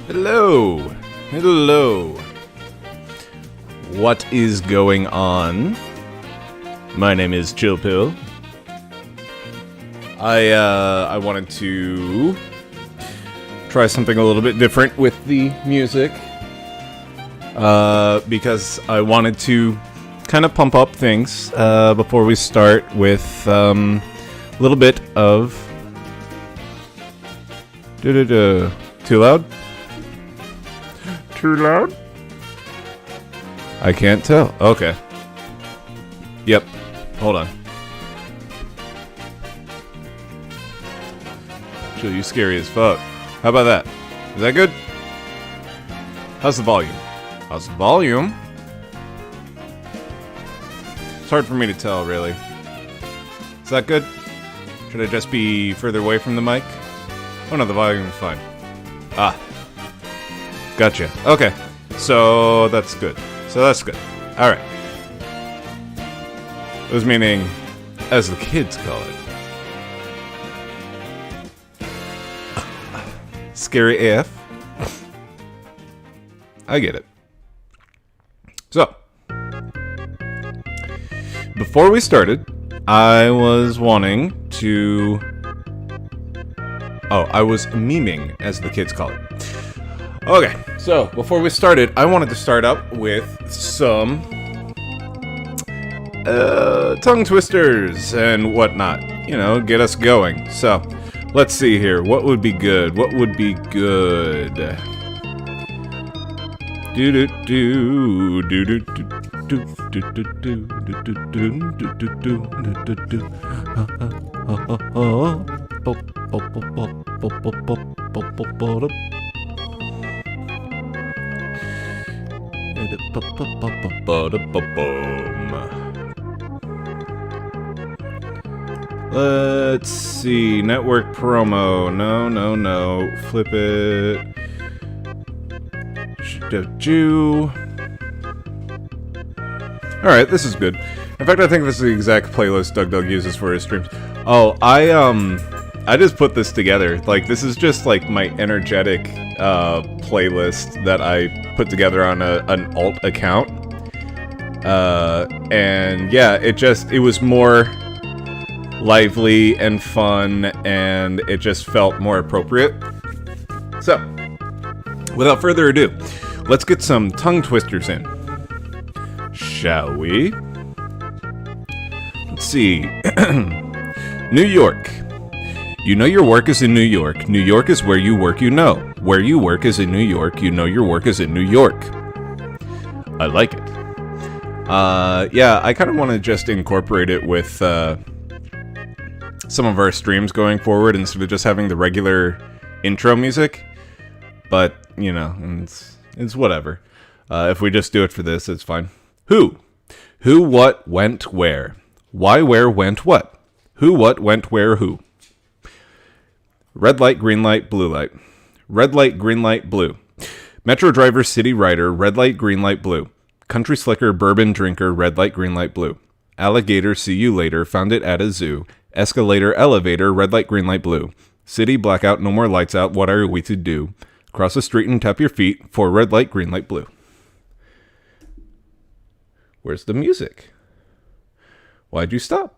Hello. Hello. What is going on? My name is Chill Pill. I wanted to try something a little bit different with the music. Because I wanted to kind of pump up things before we start with a little bit of too loud? Too loud? I can't tell. Okay. Yep. Hold on. Chill, you scary as fuck. How about that? Is that good? How's the volume? How's the volume? It's hard for me to tell, really. Is that good? Should I just be further away from the mic? Oh no, the volume is fine. Ah. Gotcha. Okay. So that's good. Alright. It was meaning, as the kids call it. Scary AF. I get it. So, before we started, I was wanting to... I was memeing, as the kids call it. Okay, so, before we started, I wanted to start up with some... tongue twisters and whatnot. You know, get us going. So, let's see here. What would be good? Let's see. Network promo. No. Flip it. Alright, this is good. In fact, I think this is the exact playlist Doug uses for his streams. Oh, I just put this together. Like, this is just, like, my energetic, playlist that I put together on an alt account. And, yeah, it was more lively and fun, and it just felt more appropriate. So, without further ado, let's get some tongue twisters in. Shall we? Let's see. New York. You know your work is in New York. New York is where you work, you know. Where you work is in New York. You know your work is in New York. I like it. Yeah, I kind of want to just incorporate it with some of our streams going forward instead of just having the regular intro music. But, you know, it's whatever. If we just do it for this, it's fine. Who? Who, what, went, where? Why, where, went, what? Who, what, went, where, who? Red light, green light, blue light. Red light, green light, blue. Metro driver, city rider, red light, green light, blue. Country slicker, bourbon drinker, red light, green light, blue. Alligator, see you later, found it at a zoo. Escalator, elevator, red light, green light, blue. City, blackout, no more lights out, what are we to do? Cross the street and tap your feet for red light, green light, blue. Where's the music? Why'd you stop?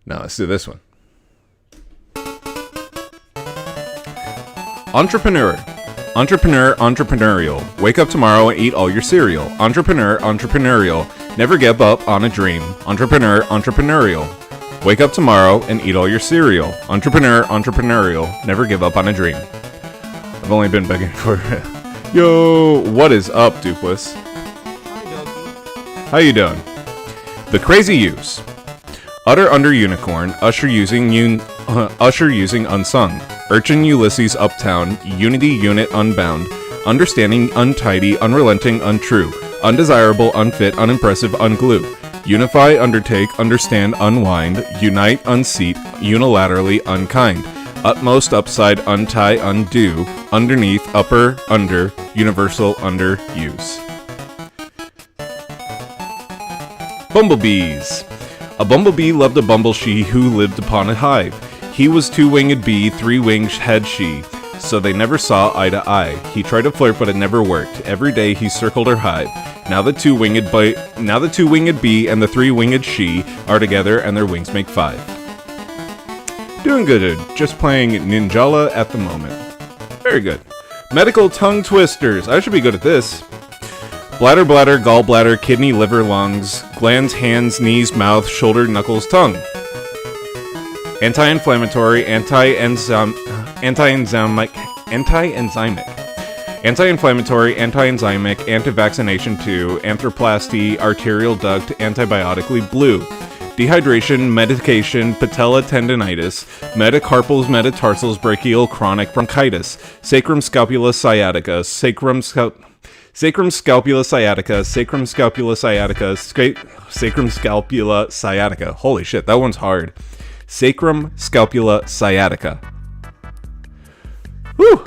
Now let's do this one. Entrepreneur. Entrepreneur, entrepreneurial. Wake up tomorrow and eat all your cereal. Entrepreneur, entrepreneurial. Never give up on a dream. Entrepreneur, entrepreneurial. Wake up tomorrow and eat all your cereal. Entrepreneur, entrepreneurial. Never give up on a dream. I've only been begging for it. Yo, what is up, Dupless? Hi, Dougie. How you doing? The Crazy Use. Utter under unicorn. Usher using unsung. Urchin Ulysses uptown. Unity unit unbound. Understanding untidy. Unrelenting untrue. Undesirable unfit unimpressive unglue. Unify undertake understand unwind. Unite unseat. Unilaterally unkind. Utmost upside untie undo. Underneath upper under. Universal underuse. Bumblebees. A bumblebee loved a bumblebee who lived upon a hive. He was two-winged bee, three-winged had she. So they never saw eye to eye. He tried to flirt, but it never worked. Every day he circled her hive. Now the two-winged bee and the three-winged she are together, and their wings make five. Doing good. Just playing Ninjala at the moment. Very good. Medical tongue twisters. I should be good at this. Bladder, bladder, gallbladder, kidney, liver, lungs, glands, hands, knees, mouth, shoulder, knuckles, tongue. Anti-inflammatory, anti-enzymic, anti-inflammatory, anti-enzymic, anti-vaccination too, anthroplasty, arterial duct, antibiotically blue, dehydration, medication, patella tendinitis, metacarpals, metatarsals, brachial, chronic bronchitis, sacrum scapula sciatica, sacrum scapula sciatica. Holy shit, that one's hard. Sacrum scapula sciatica. Whew.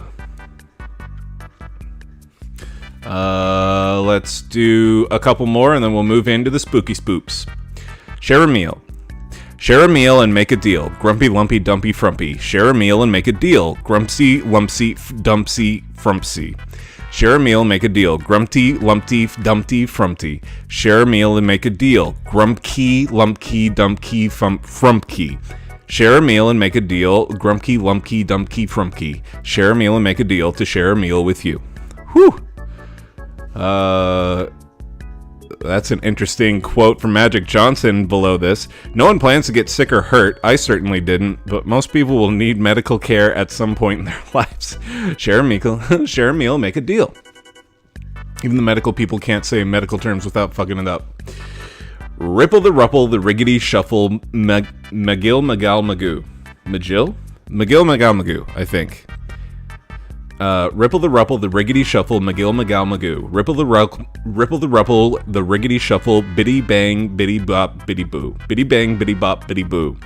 Let's do a couple more and then we'll move into the spooky spoops. Share a meal. Share a meal and make a deal. Grumpy, lumpy, dumpy, frumpy. Share a meal and make a deal. Grumpsy, lumpsy, dumpsy, frumpsy. Share a meal, make a deal. Grumpty, lumpty, dumpty, frumpty. Share a meal and make a deal. Grumpkey, lumpkey, dumpkey, frumpkey. Share a meal and make a deal. Grumpkey, lumpkey, dumpkey, frumpkey. Share a meal and make a deal to share a meal with you. Whew. That's an interesting quote from Magic Johnson below this. No one plans to get sick or hurt. I certainly didn't, but most people will need medical care at some point in their lives. Share a meal, make a deal. Even the medical people can't say medical terms without fucking it up. Ripple the ruffle, the riggedy shuffle, Magill Magal Magoo. Magill? Magill Magal Magoo, I think. Ripple the ruffle, the riggedy shuffle, Magill Magal Magoo. Ripple the ruffle, the riggedy shuffle, biddy bang, biddy bop, biddy boo. Biddy bang, biddy bop, biddy boo.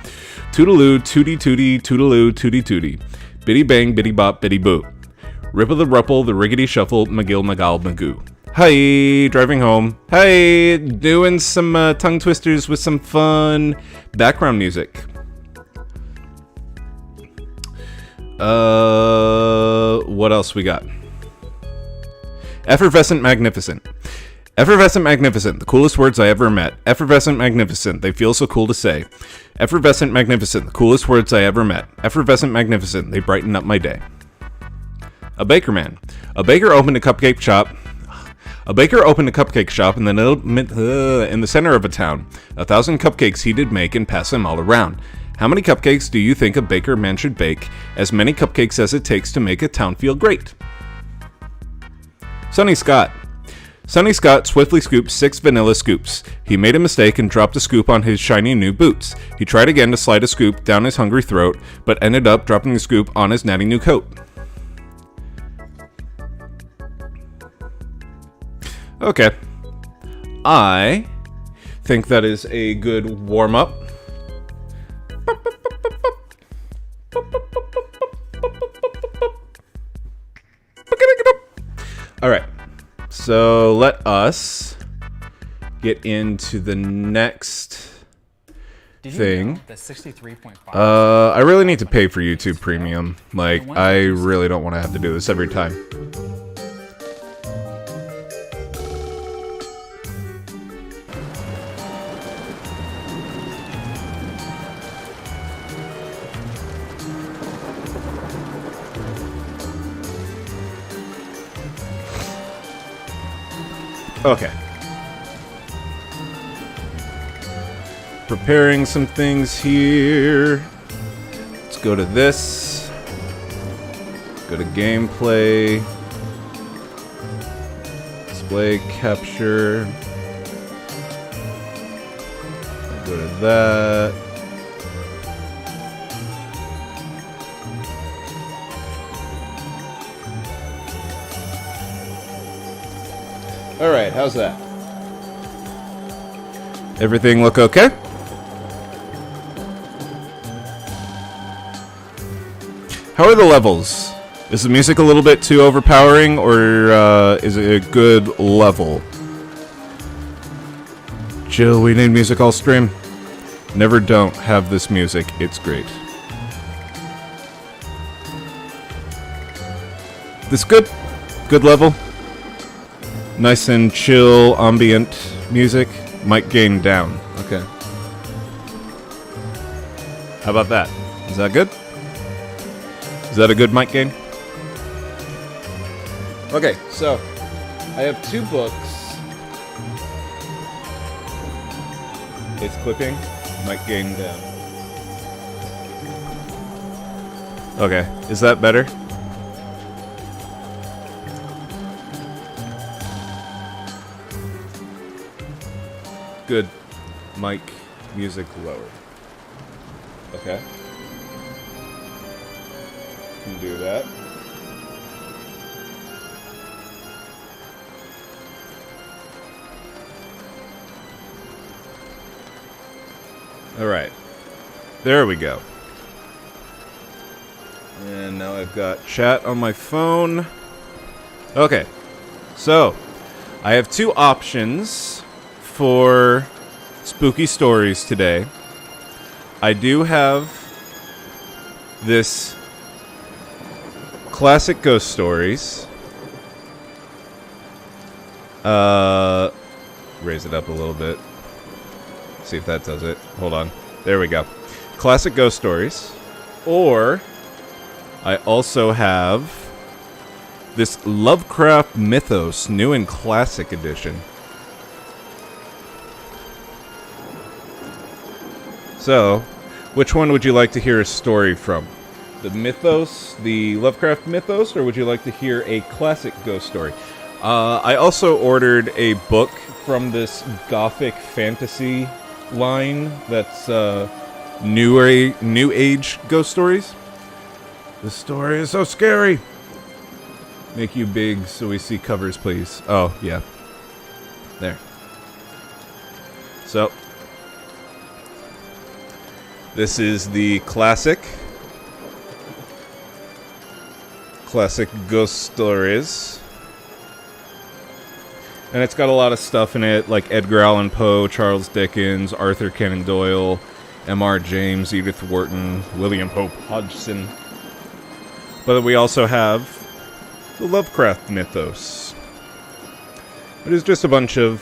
Toodaloo, tooty tooty, toodaloo, tooty tooty. Biddy bang, biddy bop, biddy boo. Ripple the ruffle, the riggedy shuffle, Magill Magal Magoo. Hi, driving home. Hi, doing some tongue twisters with some fun background music. What else we got? Effervescent magnificent. Effervescent magnificent, the coolest words I ever met. Effervescent magnificent, they feel so cool to say. Effervescent magnificent, the coolest words I ever met. Effervescent magnificent, they brighten up my day. A baker man. A baker opened a cupcake shop in the center of a town. 1,000 cupcakes he did make and pass them all around. How many cupcakes do you think a baker man should bake? As many cupcakes as it takes to make a town feel great. Sonny Scott. Sonny Scott swiftly scooped 6 vanilla scoops. He made a mistake and dropped a scoop on his shiny new boots. He tried again to slide a scoop down his hungry throat, but ended up dropping the scoop on his natty new coat. Okay. I think that is a good warm-up. All right. So let us get into the next thing. That 63.5. I really need to pay for YouTube Premium. Like, I really don't want to have to do this every time. Okay. Preparing some things here. Let's go to this. Go to gameplay. Display capture. Go to that. Alright, how's that? Everything look okay? How are the levels? Is the music a little bit too overpowering, or is it a good level? Jill, we need music all stream. Never don't have this music, it's great. This good? Good level? Nice and chill, ambient music. Mic gain down. Okay. How about that? Is that good? Is that a good mic gain? Okay, so I have 2 books. It's clipping. Mic gain down. Okay, is that better? Good. Mic music lower. Okay. Can do that. Alright. There we go. And now I've got chat on my phone. Okay. So, I have 2 options for spooky stories today. I do have this classic ghost stories. Raise it up a little bit. See if that does it. Hold on. There we go. Classic ghost stories. Or I also have this Lovecraft Mythos New and Classic Edition. So, which one would you like to hear a story from? The Mythos, the Lovecraft Mythos, or would you like to hear a classic ghost story? I also ordered a book from this gothic fantasy line that's new age ghost stories. The story is so scary. Make you big so we see covers, please. Oh, yeah. There. So, this is the classic ghost stories. And it's got a lot of stuff in it, like Edgar Allan Poe, Charles Dickens, Arthur Conan Doyle, M.R. James, Edith Wharton, William Hope Hodgson. But we also have the Lovecraft Mythos. It is just a bunch of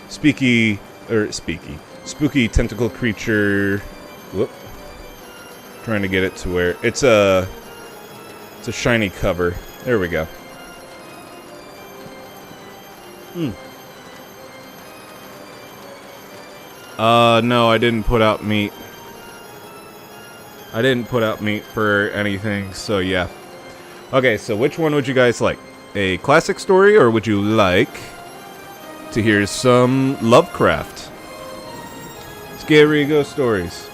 spooky tentacle creature. Whoop. Trying to get it to where it's a shiny cover. There we go. No, I didn't put out meat. I didn't put out meat for anything, so yeah. Okay, so which one would you guys like? A classic story, or would you like to hear some Lovecraft? Scary ghost stories.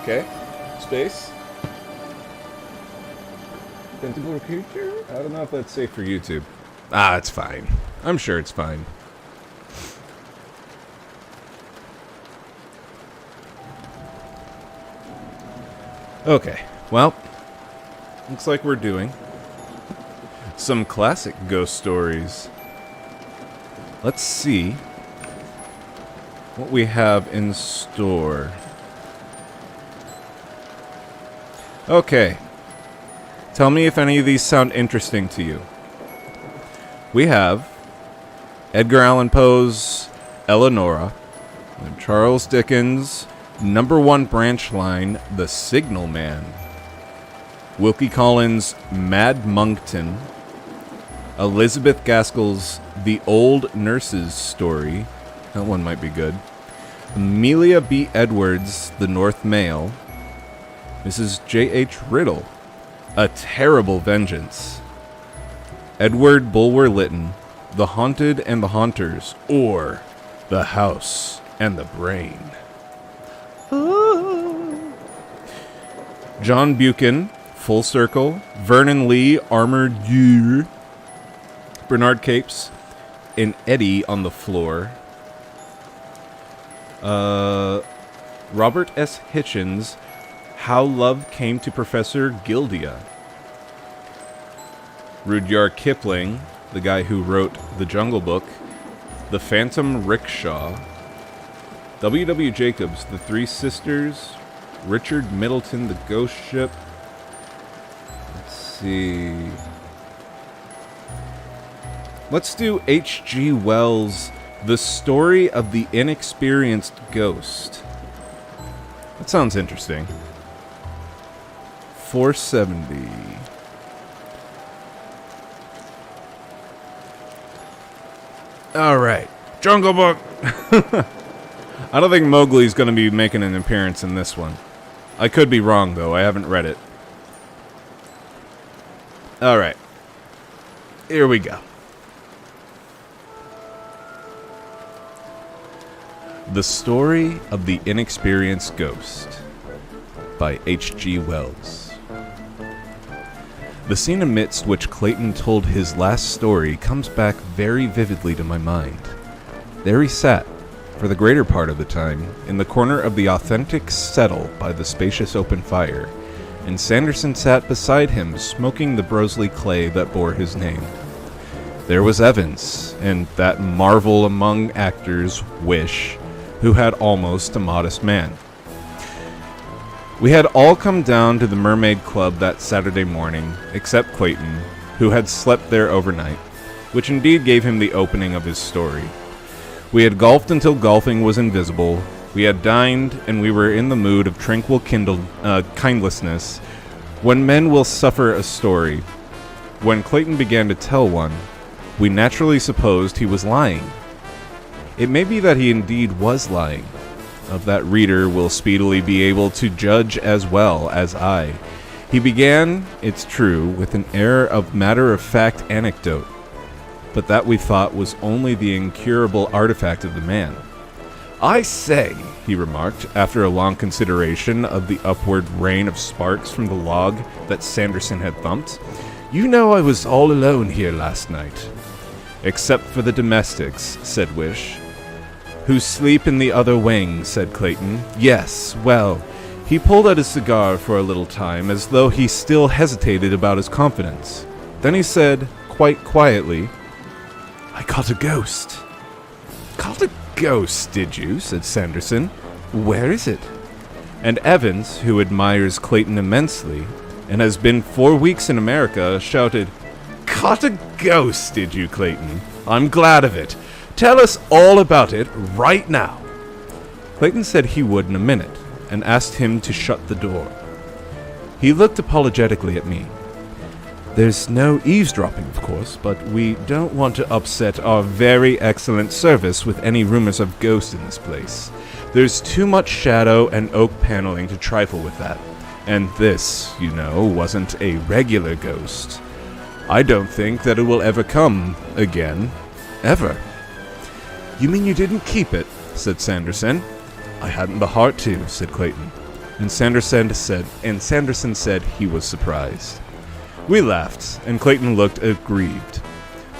Okay. Space. Tentacle creature? I don't know if that's safe for YouTube. Ah, it's fine. I'm sure it's fine. Okay, well, looks like we're doing some classic ghost stories. Let's see what we have in store. Okay, tell me if any of these sound interesting to you. We have Edgar Allan Poe's Eleonora, and Charles Dickens' #1 branch line, The Signal Man, Wilkie Collins' Mad Monkton, Elizabeth Gaskell's The Old Nurse's Story, that one might be good, Amelia B. Edwards' The North Mail, Mrs. J.H. Riddle, A Terrible Vengeance, Edward Bulwer Lytton, The Haunted and the Haunters, or The House and the Brain. John Buchan, Full Circle, Vernon Lee, Armored Year, Bernard Capes, and Eddie on the Floor, Robert S. Hitchens, How Love Came to Professor Gildia, Rudyard Kipling, the guy who wrote The Jungle Book, The Phantom Rickshaw, W.W. Jacobs, The Three Sisters, Richard Middleton, The Ghost Ship, see. Let's do H.G. Wells' The Story of the Inexperienced Ghost. That sounds interesting. 470. Alright. Jungle Book! I don't think Mowgli's going to be making an appearance in this one. I could be wrong, though. I haven't read it. Alright. Here we go. The Story of the Inexperienced Ghost by H.G. Wells. The scene amidst which Clayton told his last story comes back very vividly to my mind. There he sat, for the greater part of the time, in the corner of the authentic settle by the spacious open fire, and Sanderson sat beside him smoking the Broseley clay that bore his name. There was Evans, and that marvel among actors, Wish, who had almost a modest man. We had all come down to the Mermaid Club that Saturday morning, except Clayton, who had slept there overnight, which indeed gave him the opening of his story. We had golfed until golfing was invisible, we had dined, and we were in the mood of tranquil kindlessness, when men will suffer a story. When Clayton began to tell one, we naturally supposed he was lying. It may be that he indeed was lying. Of that reader will speedily be able to judge as well as I. He began, it's true, with an air of matter-of-fact anecdote, but that we thought was only the incurable artifact of the man. I say, he remarked, after a long consideration of the upward rain of sparks from the log that Sanderson had thumped, you know I was all alone here last night. Except for the domestics, said Wish. Who sleep in the other wing, said Clayton. Yes, well, he pulled out his cigar for a little time, as though he still hesitated about his confidence. Then he said, quite quietly, I caught a ghost. Caught a ghost, did you? Said Sanderson. Where is it? And Evans, who admires Clayton immensely, and has been 4 weeks in America, shouted, Caught a ghost, did you, Clayton? I'm glad of it. Tell us all about it right now. Clayton said he would in a minute, and asked him to shut the door. He looked apologetically at me. There's no eavesdropping, of course, but we don't want to upset our very excellent service with any rumors of ghosts in this place. There's too much shadow and oak paneling to trifle with that. And this, you know, wasn't a regular ghost. I don't think that it will ever come again. Ever. You mean you didn't keep it? Said Sanderson. I hadn't the heart to, said Clayton. And Sanderson said he was surprised. We laughed, and Clayton looked aggrieved.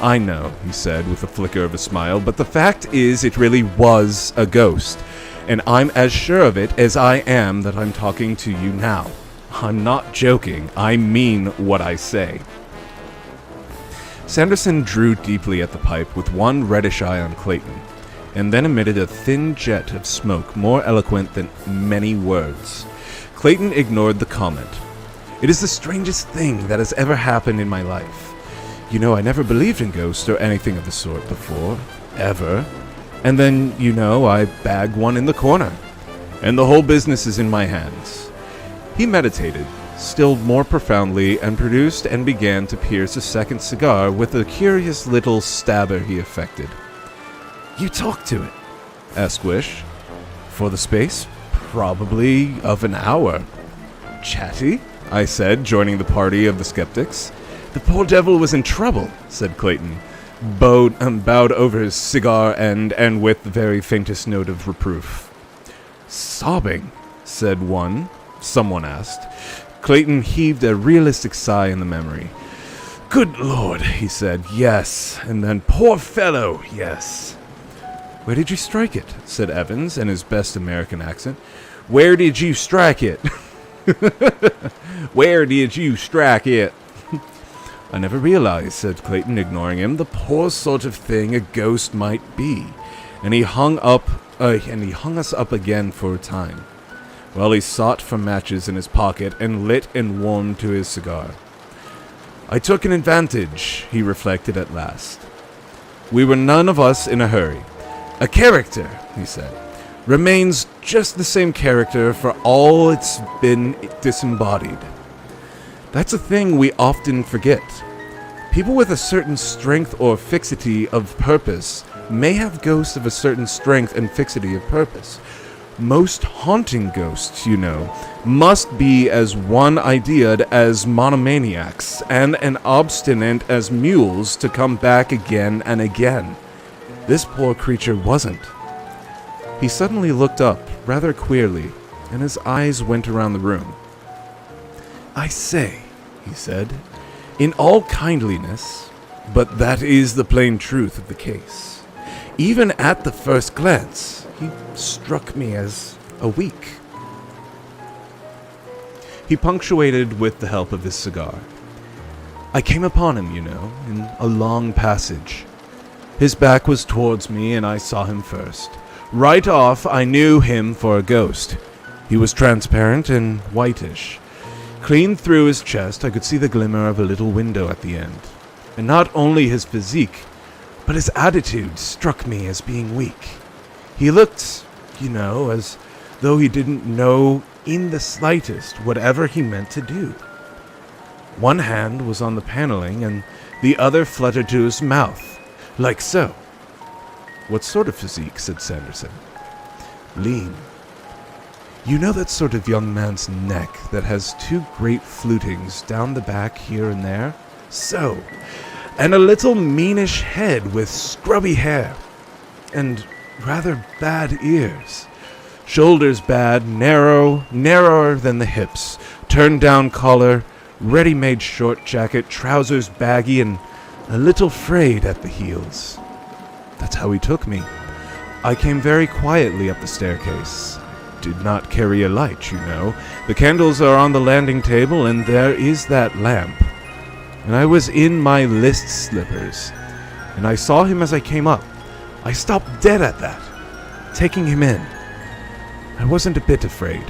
I know, he said with a flicker of a smile, but the fact is it really was a ghost, and I'm as sure of it as I am that I'm talking to you now. I'm not joking, I mean what I say. Sanderson drew deeply at the pipe with one reddish eye on Clayton, and then emitted a thin jet of smoke more eloquent than many words. Clayton ignored the comment. It is the strangest thing that has ever happened in my life. You know, I never believed in ghosts or anything of the sort before. Ever. And then, you know, I bagged one in the corner. And the whole business is in my hands. He meditated, still more profoundly, and produced and began to pierce a second cigar with a curious little stabber he affected. You talked to it? Asked Wish. For the space? Probably of an hour. Chatty? I said, joining the party of the skeptics. The poor devil was in trouble, said Clayton, bowed over his cigar and with the very faintest note of reproof. Sobbing, said someone asked. Clayton heaved a realistic sigh in the memory. Good Lord, he said, yes, and then poor fellow, yes. Where did you strike it? Said Evans in his best American accent. Where did you strike it? Where did you strike it? I never realized, said Clayton, ignoring him, the poor sort of thing a ghost might be. And he hung us up again for a time, while he sought for matches in his pocket and lit and warmed to his cigar. I took an advantage, he reflected at last. We were none of us in a hurry. A character, he said, remains just the same character for all it's been disembodied. That's a thing we often forget. People with a certain strength or fixity of purpose may have ghosts of a certain strength and fixity of purpose. Most haunting ghosts, must be as one-ideaed as monomaniacs and as obstinate as mules to come back again and again. This poor creature wasn't. He suddenly looked up, rather queerly, and his eyes went around the room. I say, he said, in all kindliness, but that is the plain truth of the case. Even at the first glance, he struck me as weak. He punctuated with the help of his cigar. I came upon him, in a long passage. His back was towards me, and I saw him first. Right off, I knew him for a ghost. He was transparent and whitish. Clean through his chest, I could see the glimmer of a little window at the end. And not only his physique, but his attitude struck me as being weak. He looked, as though he didn't know in the slightest whatever he meant to do. One hand was on the paneling, and the other fluttered to his mouth, like so. What sort of physique? Said Sanderson. Lean. You know that sort of young man's neck that has two great flutings down the back here and there? So. And a little meanish head with scrubby hair. And rather bad ears. Shoulders bad, narrower than the hips. Turned down collar, ready-made short jacket, trousers baggy, and a little frayed at the heels. That's how he took me. I came very quietly up the staircase. Did not carry a light, The candles are on the landing table, and there is that lamp. And I was in my list slippers, and I saw him as I came up. I stopped dead at that, taking him in. I wasn't a bit afraid.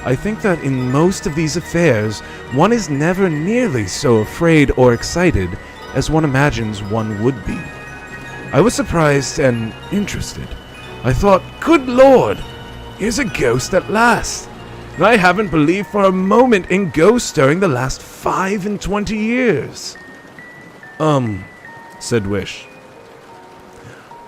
I think that in most of these affairs, one is never nearly so afraid or excited as one imagines one would be. I was surprised and interested. I thought, good Lord, here's a ghost at last. And I haven't believed for a moment in ghosts during the last 25 years. Said Wish.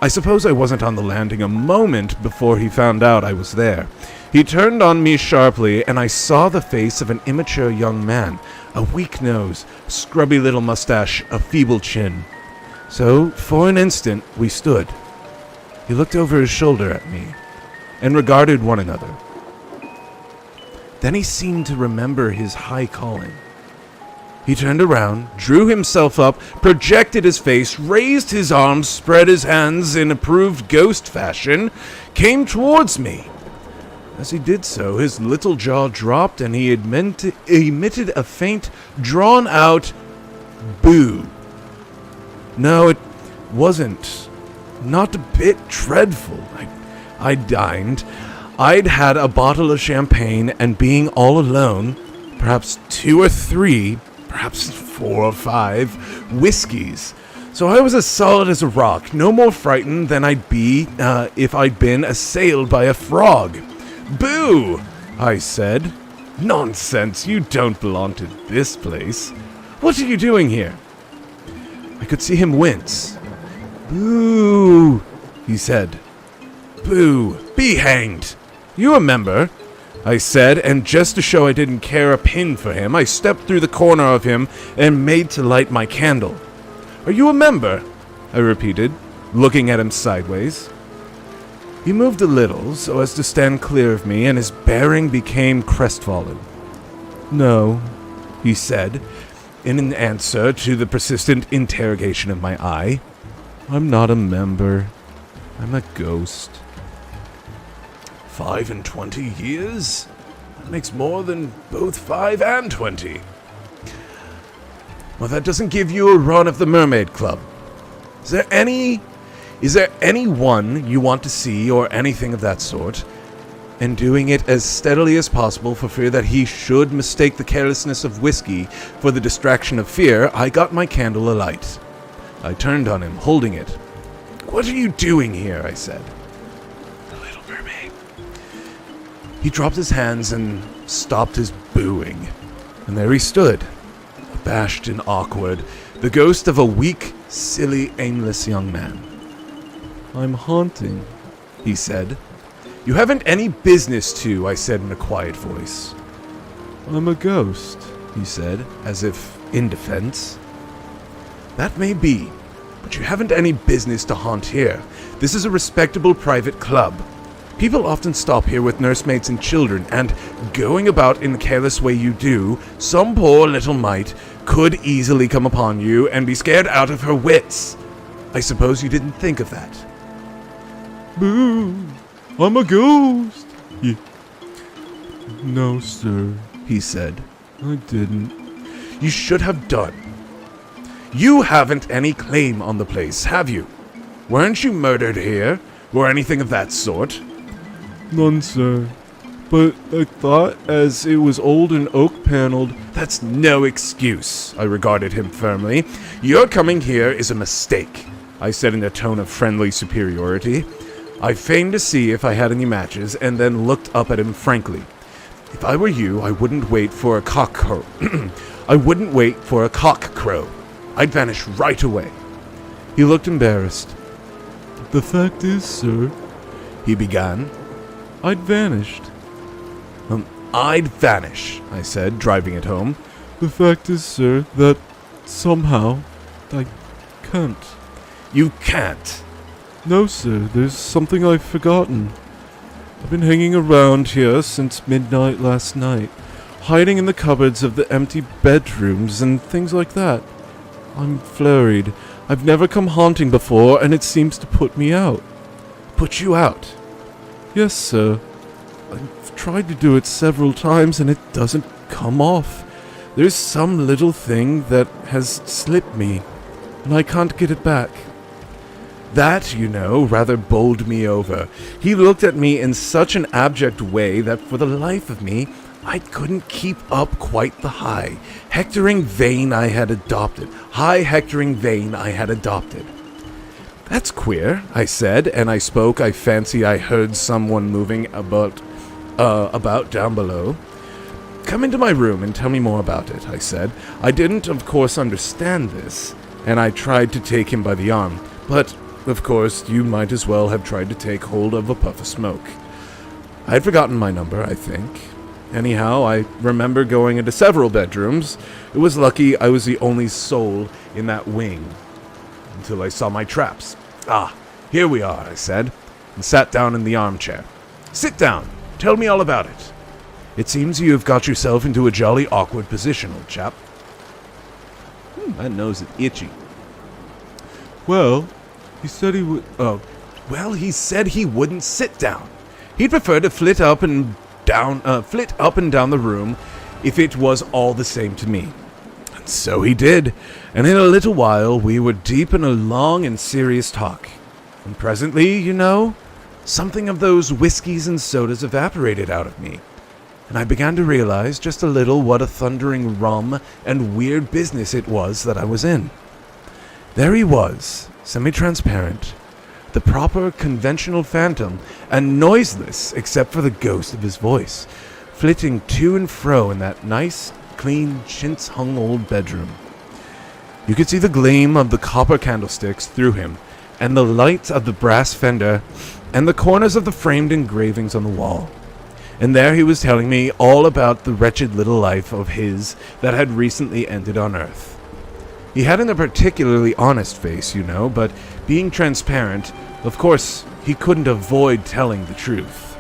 I suppose I wasn't on the landing a moment before he found out I was there. He turned on me sharply, and I saw the face of an immature young man, a weak nose, scrubby little mustache, a feeble chin. So, for an instant, we stood. He looked over his shoulder at me, and regarded one another. Then he seemed to remember his high calling. He turned around, drew himself up, projected his face, raised his arms, spread his hands in approved ghost fashion, came towards me. As he did so, his little jaw dropped, and he emitted a faint, drawn-out boo. No, it wasn't. Not a bit dreadful. I dined. I'd had a bottle of champagne, and being all alone, perhaps 2 or 3, perhaps 4 or 5, whiskeys. So I was as solid as a rock, no more frightened than I'd be if I'd been assailed by a frog. Boo! I said. Nonsense, you don't belong to this place. What are you doing here? I could see him wince. Boo! He said. Boo! Be hanged! You remember, I said, and just to show I didn't care a pin for him, I stepped through the corner of him and made to light my candle. Are you a member? I repeated, looking at him sideways. He moved a little so as to stand clear of me, and his bearing became crestfallen. No, he said, in an answer to the persistent interrogation of my eye. I'm not a member. I'm a ghost. 25 years? That makes more than both 5 and 20. Well, that doesn't give you a run of the Mermaid Club. Is there anyone you want to see or anything of that sort? and doing it as steadily as possible for fear that he should mistake the carelessness of whiskey for the distraction of fear, I got my candle alight. I turned on him, holding it. "What are you doing here?" I said. "The Little Mermaid." He dropped his hands and stopped his booing. And there he stood, abashed and awkward, the ghost of a weak, silly, aimless young man. "I'm haunting," he said. "You haven't any business to," I said in a quiet voice. "I'm a ghost," he said, as if in defense. "That may be, but you haven't any business to haunt here. This is a respectable private club. People often stop here with nursemaids and children, and going about in the careless way you do, some poor little mite could easily come upon you and be scared out of her wits. I suppose you didn't think of that." "Boo! I'm a ghost!" "No, sir," he said. "I didn't." "You should have done. You haven't any claim on the place, have you? Weren't you murdered here, or anything of that sort?" "None, sir. But I thought as it was old and oak-paneled—" "That's no excuse," I regarded him firmly. "Your coming here is a mistake," I said in a tone of friendly superiority. I feigned to see if I had any matches, and then looked up at him frankly. "If I were you, I wouldn't wait for a cock crow. I wouldn't wait for a cock crow. I'd vanish right away." He looked embarrassed. "The fact is, sir," he began, "I'd vanished." "I'd vanish," I said, driving it home. "The fact is, sir, that somehow I can't." "You can't?" "No, sir, there's something I've forgotten. I've been hanging around here since midnight last night, hiding in the cupboards of the empty bedrooms and things like that. I'm flurried. I've never come haunting before, and it seems to put me out." "Put you out?" "Yes, sir. I've tried to do it several times, and it doesn't come off. There's some little thing that has slipped me, and I can't get it back." That, you know, rather bowled me over. He looked at me in such an abject way that for the life of me, I couldn't keep up quite the high hectoring vein I had adopted. "That's queer," I said, and I spoke. I fancy I heard someone moving about down below. "Come into my room and tell me more about it," I said. I didn't, of course, understand this, and I tried to take him by the arm, but of course, you might as well have tried to take hold of a puff of smoke. I had forgotten my number, I think. Anyhow, I remember going into several bedrooms. It was lucky I was the only soul in that wing, until I saw my traps. "Ah, here we are," I said, and sat down in the armchair. "Sit down. Tell me all about it. It seems you have got yourself into a jolly awkward position, old chap." My nose is itchy. "Well, he said he would..." He said he wouldn't sit down. He'd prefer to flit up and down the room if it was all the same to me. And so he did, and in a little while we were deep in a long and serious talk. And presently, you know, something of those whiskeys and sodas evaporated out of me, and I began to realize just a little what a thundering rum and weird business it was that I was in. There he was, semi-transparent, the proper conventional phantom, and noiseless except for the ghost of his voice, flitting to and fro in that nice, clean, chintz-hung old bedroom. You could see the gleam of the copper candlesticks through him, and the light of the brass fender, and the corners of the framed engravings on the wall. And there he was telling me all about the wretched little life of his that had recently ended on Earth. He hadn't a particularly honest face, you know, but being transparent, of course, he couldn't avoid telling the truth.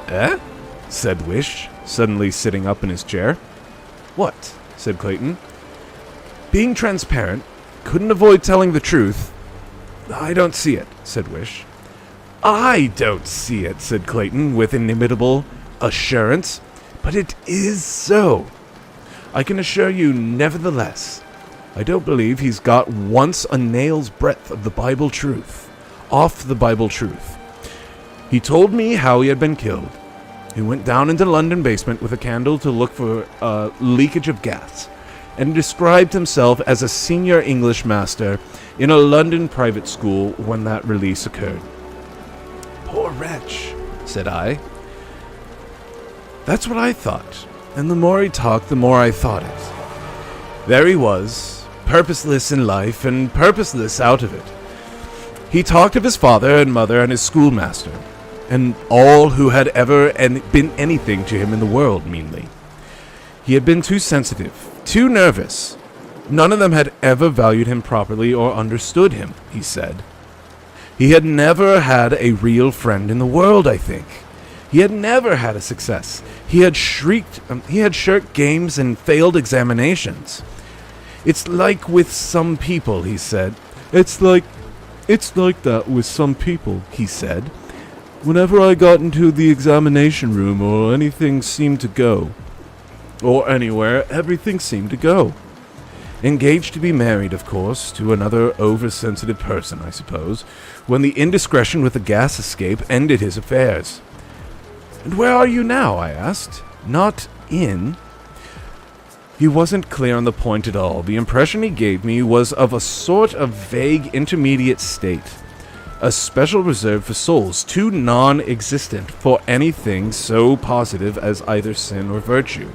"Eh?" said Wish, suddenly sitting up in his chair. "What?" said Clayton. "Being transparent, couldn't avoid telling the truth? I don't see it," said Wish. "I don't see it," said Clayton with inimitable assurance. "But it is so. I can assure you, nevertheless, I don't believe he's got once a nail's breadth of the Bible truth, off the Bible truth. He told me how he had been killed. He went down into the London basement with a candle to look for leakage of gas, and described himself as a senior English master in a London private school when that release occurred. Poor wretch, said I. That's what I thought, and the more he talked, the more I thought it. There he was, purposeless in life and purposeless out of it. He talked of his father and mother and his schoolmaster, and all who had ever been anything to him in the world, meanly. He had been too sensitive, too nervous. None of them had ever valued him properly or understood him, he said. He had never had a real friend in the world, I think. He had never had a success. He had shirked games and failed examinations. It's like with some people, he said. It's like that with some people, he said. Whenever I got into the examination room or anything seemed to go, or anywhere, everything seemed to go. Engaged to be married, of course, to another oversensitive person, I suppose, when the indiscretion with the gas escape ended his affairs. And where are you now? I asked. Not in. He wasn't clear on the point at all. The impression he gave me was of a sort of vague intermediate state, a special reserve for souls too non-existent for anything so positive as either sin or virtue.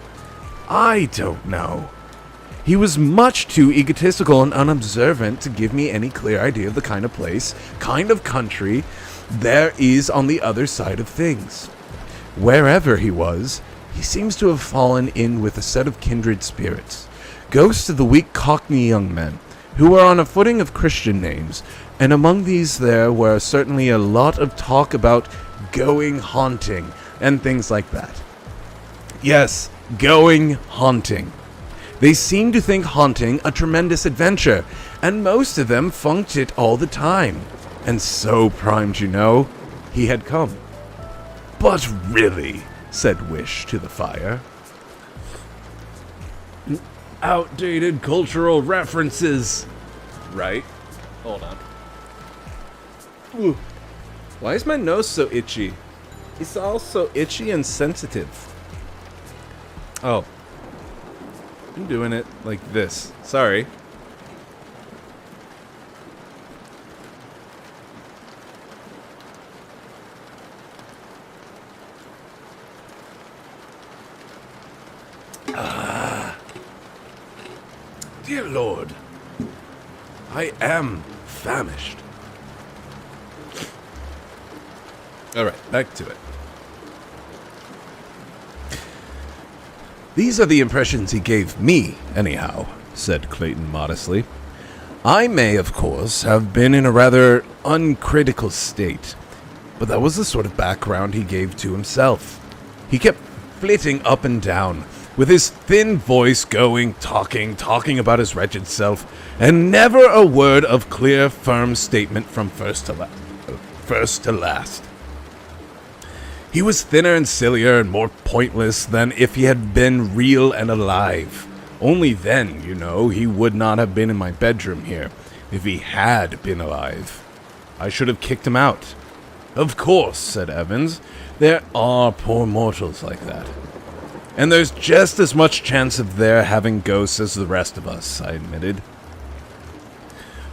I don't know. He was much too egotistical and unobservant to give me any clear idea of the kind of place, kind of country, there is on the other side of things. Wherever he was, he seems to have fallen in with a set of kindred spirits, ghosts of the weak Cockney young men, who were on a footing of Christian names, and among these there were certainly a lot of talk about going haunting, and things like that. Yes, going haunting. They seemed to think haunting a tremendous adventure, and most of them funked it all the time. And so primed, you know, he had come. But really, said Wish to the fire. Outdated cultural references. Right? Hold on. Ooh. Why is my nose so itchy? It's all so itchy and sensitive. Oh. I'm doing it like this. Sorry. Dear Lord, I am famished. Alright, back to it. These are the impressions he gave me, anyhow, said Clayton modestly. I may, of course, have been in a rather uncritical state, but that was the sort of background he gave to himself. He kept flitting up and down, with his thin voice going, talking about his wretched self, and never a word of clear, firm statement from first to last. He was thinner and sillier and more pointless than if he had been real and alive. Only then, you know, he would not have been in my bedroom here, if he had been alive. I should have kicked him out. Of course, said Evans, there are poor mortals like that. And there's just as much chance of their having ghosts as the rest of us, I admitted.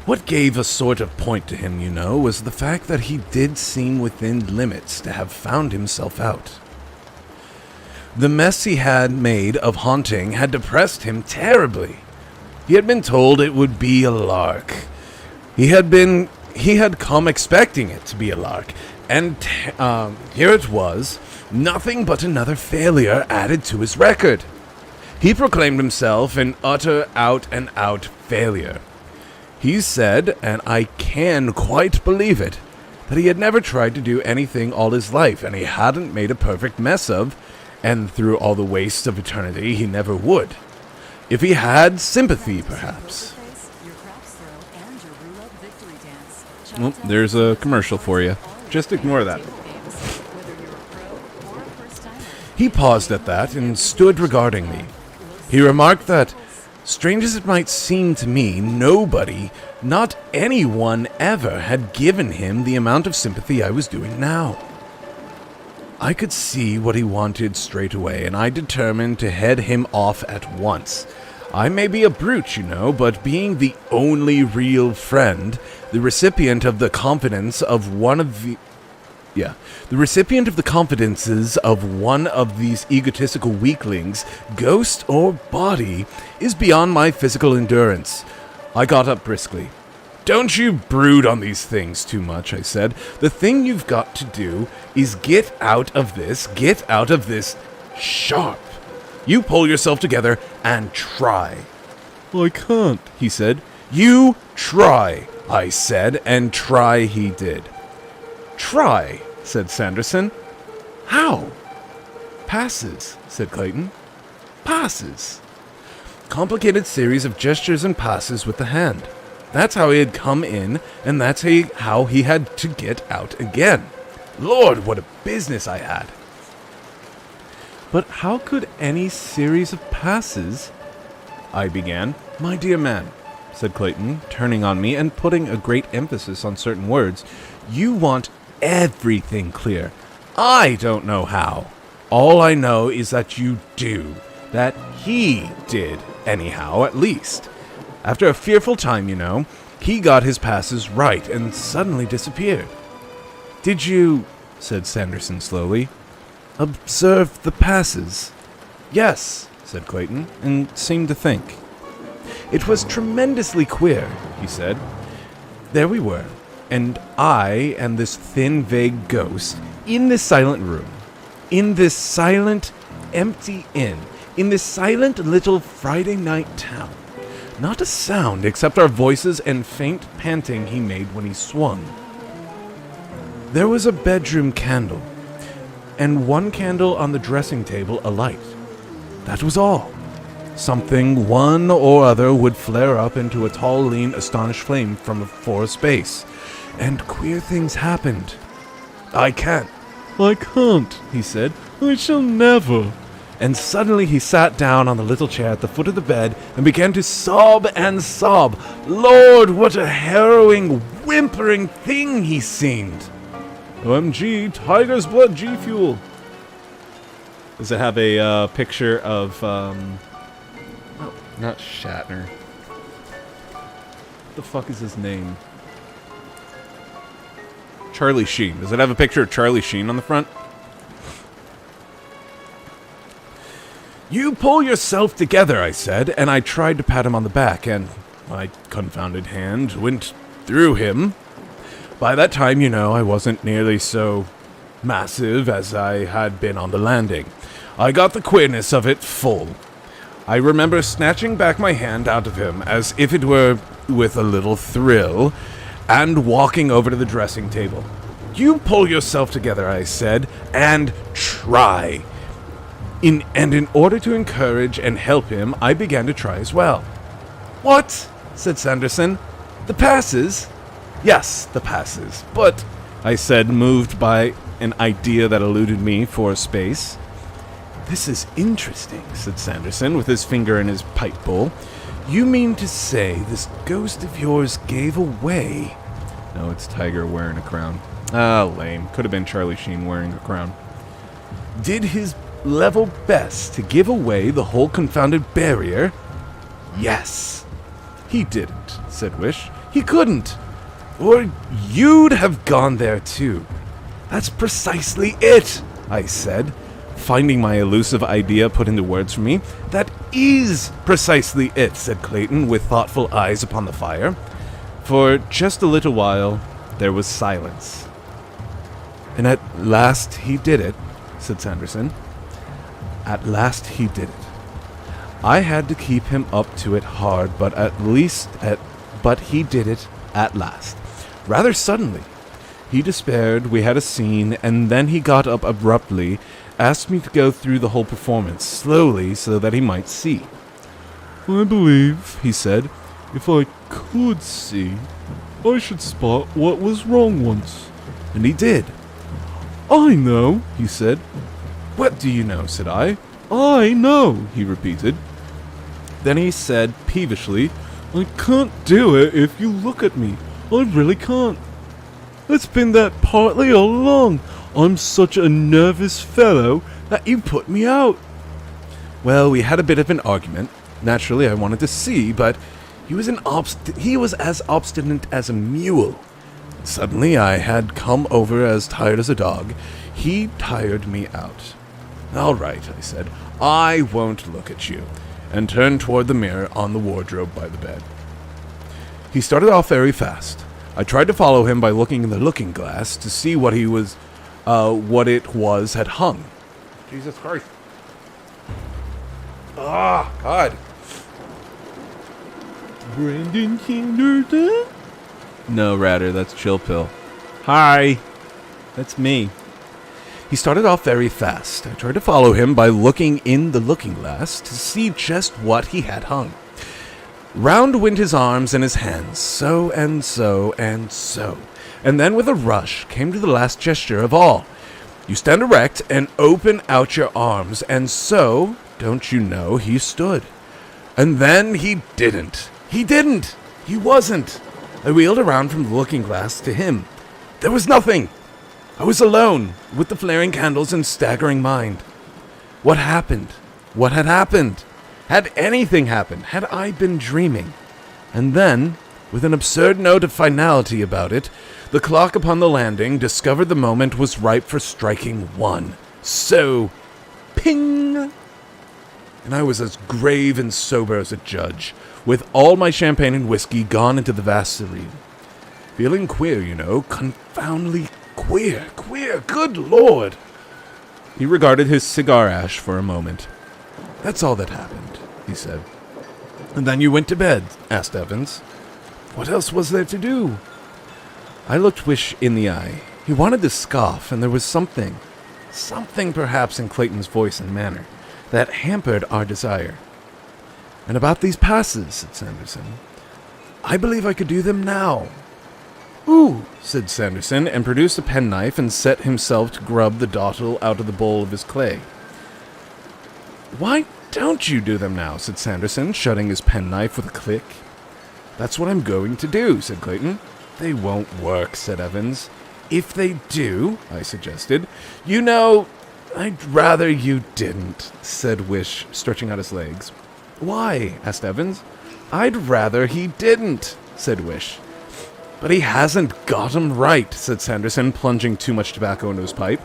What gave a sort of point to him, you know, was the fact that he did seem within limits to have found himself out. The mess he had made of haunting had depressed him terribly. He had been told it would be a lark. He had come expecting it to be a lark, and here it was, nothing but another failure added to his record. He proclaimed himself an utter out-and-out failure. He said, and I can quite believe it, that he had never tried to do anything all his life, and he hadn't made a perfect mess of, and through all the waste of eternity he never would. If he had sympathy, perhaps. Well, there's a commercial for you. Just ignore that. He paused at that and stood regarding me. He remarked that, strange as it might seem to me, nobody, not anyone ever, had given him the amount of sympathy I was doing now. I could see what he wanted straight away, and I determined to head him off at once. I may be a brute, you know, but being the only real friend, the recipient of the confidences of one of these egotistical weaklings, ghost or body, is beyond my physical endurance. I got up briskly. Don't you brood on these things too much, I said. The thing you've got to do is get out of this sharp. You pull yourself together and try. I can't, he said. You try, I said, and try he did. Try, said Sanderson. How? Passes, said Clayton. Passes. Complicated series of gestures and passes with the hand. That's how he had come in, and that's how he had to get out again. Lord, what a business I had. But how could any series of passes... I began. My dear man, said Clayton, turning on me and putting a great emphasis on certain words, you want everything clear. I don't know how. All I know is that you do. That he did, anyhow, at least. After a fearful time, you know, he got his passes right and suddenly disappeared. Did you, said Sanderson slowly, observe the passes? Yes, said Clayton, and seemed to think. It was tremendously queer, he said. There we were, and I and this thin, vague ghost, in this silent room, in this silent, empty inn, in this silent little Friday night town. Not a sound except our voices and faint panting he made when he swung. There was a bedroom candle, and one candle on the dressing table alight. That was all. Something, one or other, would flare up into a tall, lean, astonished flame for a space, and queer things happened. I can't, he said. I shall never. And suddenly he sat down on the little chair at the foot of the bed and began to sob and sob. Lord, what a harrowing, whimpering thing he seemed. OMG, Tiger's Blood G Fuel. Does it have a picture of, not Shatner. What the fuck is his name? Charlie Sheen. Does it have a picture of Charlie Sheen on the front? You pull yourself together, I said, and I tried to pat him on the back, and my confounded hand went through him. By that time, you know, I wasn't nearly so massive as I had been on the landing. I got the queerness of it full. I remember snatching back my hand out of him as if it were with a little thrill, and walking over to the dressing table. You pull yourself together, I said, and try. In order to encourage and help him, I began to try as well. What? Said Sanderson. The passes? Yes, the passes. But, I said, moved by an idea that eluded me for a space. This is interesting, said Sanderson, with his finger in his pipe bowl. You mean to say this ghost of yours gave away... No, it's Tiger wearing a crown. Ah, lame. Could have been Charlie Sheen wearing a crown. Did his level best to give away the whole confounded barrier? Yes. He didn't, said Wish. He couldn't. Or you'd have gone there too. That's precisely it, I said, finding my elusive idea put into words for me. That is precisely it, said Clayton, with thoughtful eyes upon the fire. For just a little while, there was silence. And at last he did it, said Sanderson. At last he did it. I had to keep him up to it hard, but he did it at last. Rather suddenly. He despaired, we had a scene, and then he got up abruptly, asked me to go through the whole performance, slowly, so that he might see. I believe, he said, if I could see, I should spot what was wrong once. And he did. I know, he said. What do you know, said I. I know, he repeated. Then he said peevishly, I can't do it if you look at me. I really can't. It's been that partly all along. I'm such a nervous fellow that you put me out. Well, we had a bit of an argument. Naturally, I wanted to see, but he was as obstinate as a mule. Suddenly, I had come over as tired as a dog. He tired me out. All right, I said, I won't look at you, and turned toward the mirror on the wardrobe by the bed. He started off very fast. I tried to follow him by looking in the looking glass to see what it was had hung. Jesus Christ. Ah, God. Brandon Henderson? No, Ratter, that's Chill Pill. Hi, that's me. He started off very fast. I tried to follow him by looking in the looking glass to see just what he had hung. Round went his arms and his hands, so and so and so, and then with a rush came to the last gesture of all. You stand erect and open out your arms, and so, don't you know, he stood. And then he didn't. He didn't. He wasn't. I wheeled around from the looking glass to him. There was nothing. I was alone, with the flaring candles and staggering mind. What happened? What had happened? Had anything happened? Had I been dreaming? And then, with an absurd note of finality about it, the clock upon the landing discovered the moment was ripe for striking 1. So, ping! And I was as grave and sober as a judge, with all my champagne and whiskey gone into the Vaseline. Feeling queer, you know, confoundedly queer, good Lord! He regarded his cigar ash for a moment. That's all that happened, he said. And then you went to bed, asked Evans. What else was there to do? I looked Wish in the eye. He wanted to scoff, and there was something perhaps in Clayton's voice and manner, that hampered our desire. And about these passes, said Sanderson, I believe I could do them now. Ooh, said Sanderson, and produced a penknife and set himself to grub the dottle out of the bowl of his clay. Why don't you do them now, said Sanderson, shutting his penknife with a click. That's what I'm going to do, said Clayton. They won't work, said Evans. If they do, I suggested. You know, I'd rather you didn't, said Wish, stretching out his legs. Why? Asked Evans. I'd rather he didn't, said Wish. But he hasn't got 'em right, said Sanderson, plunging too much tobacco into his pipe.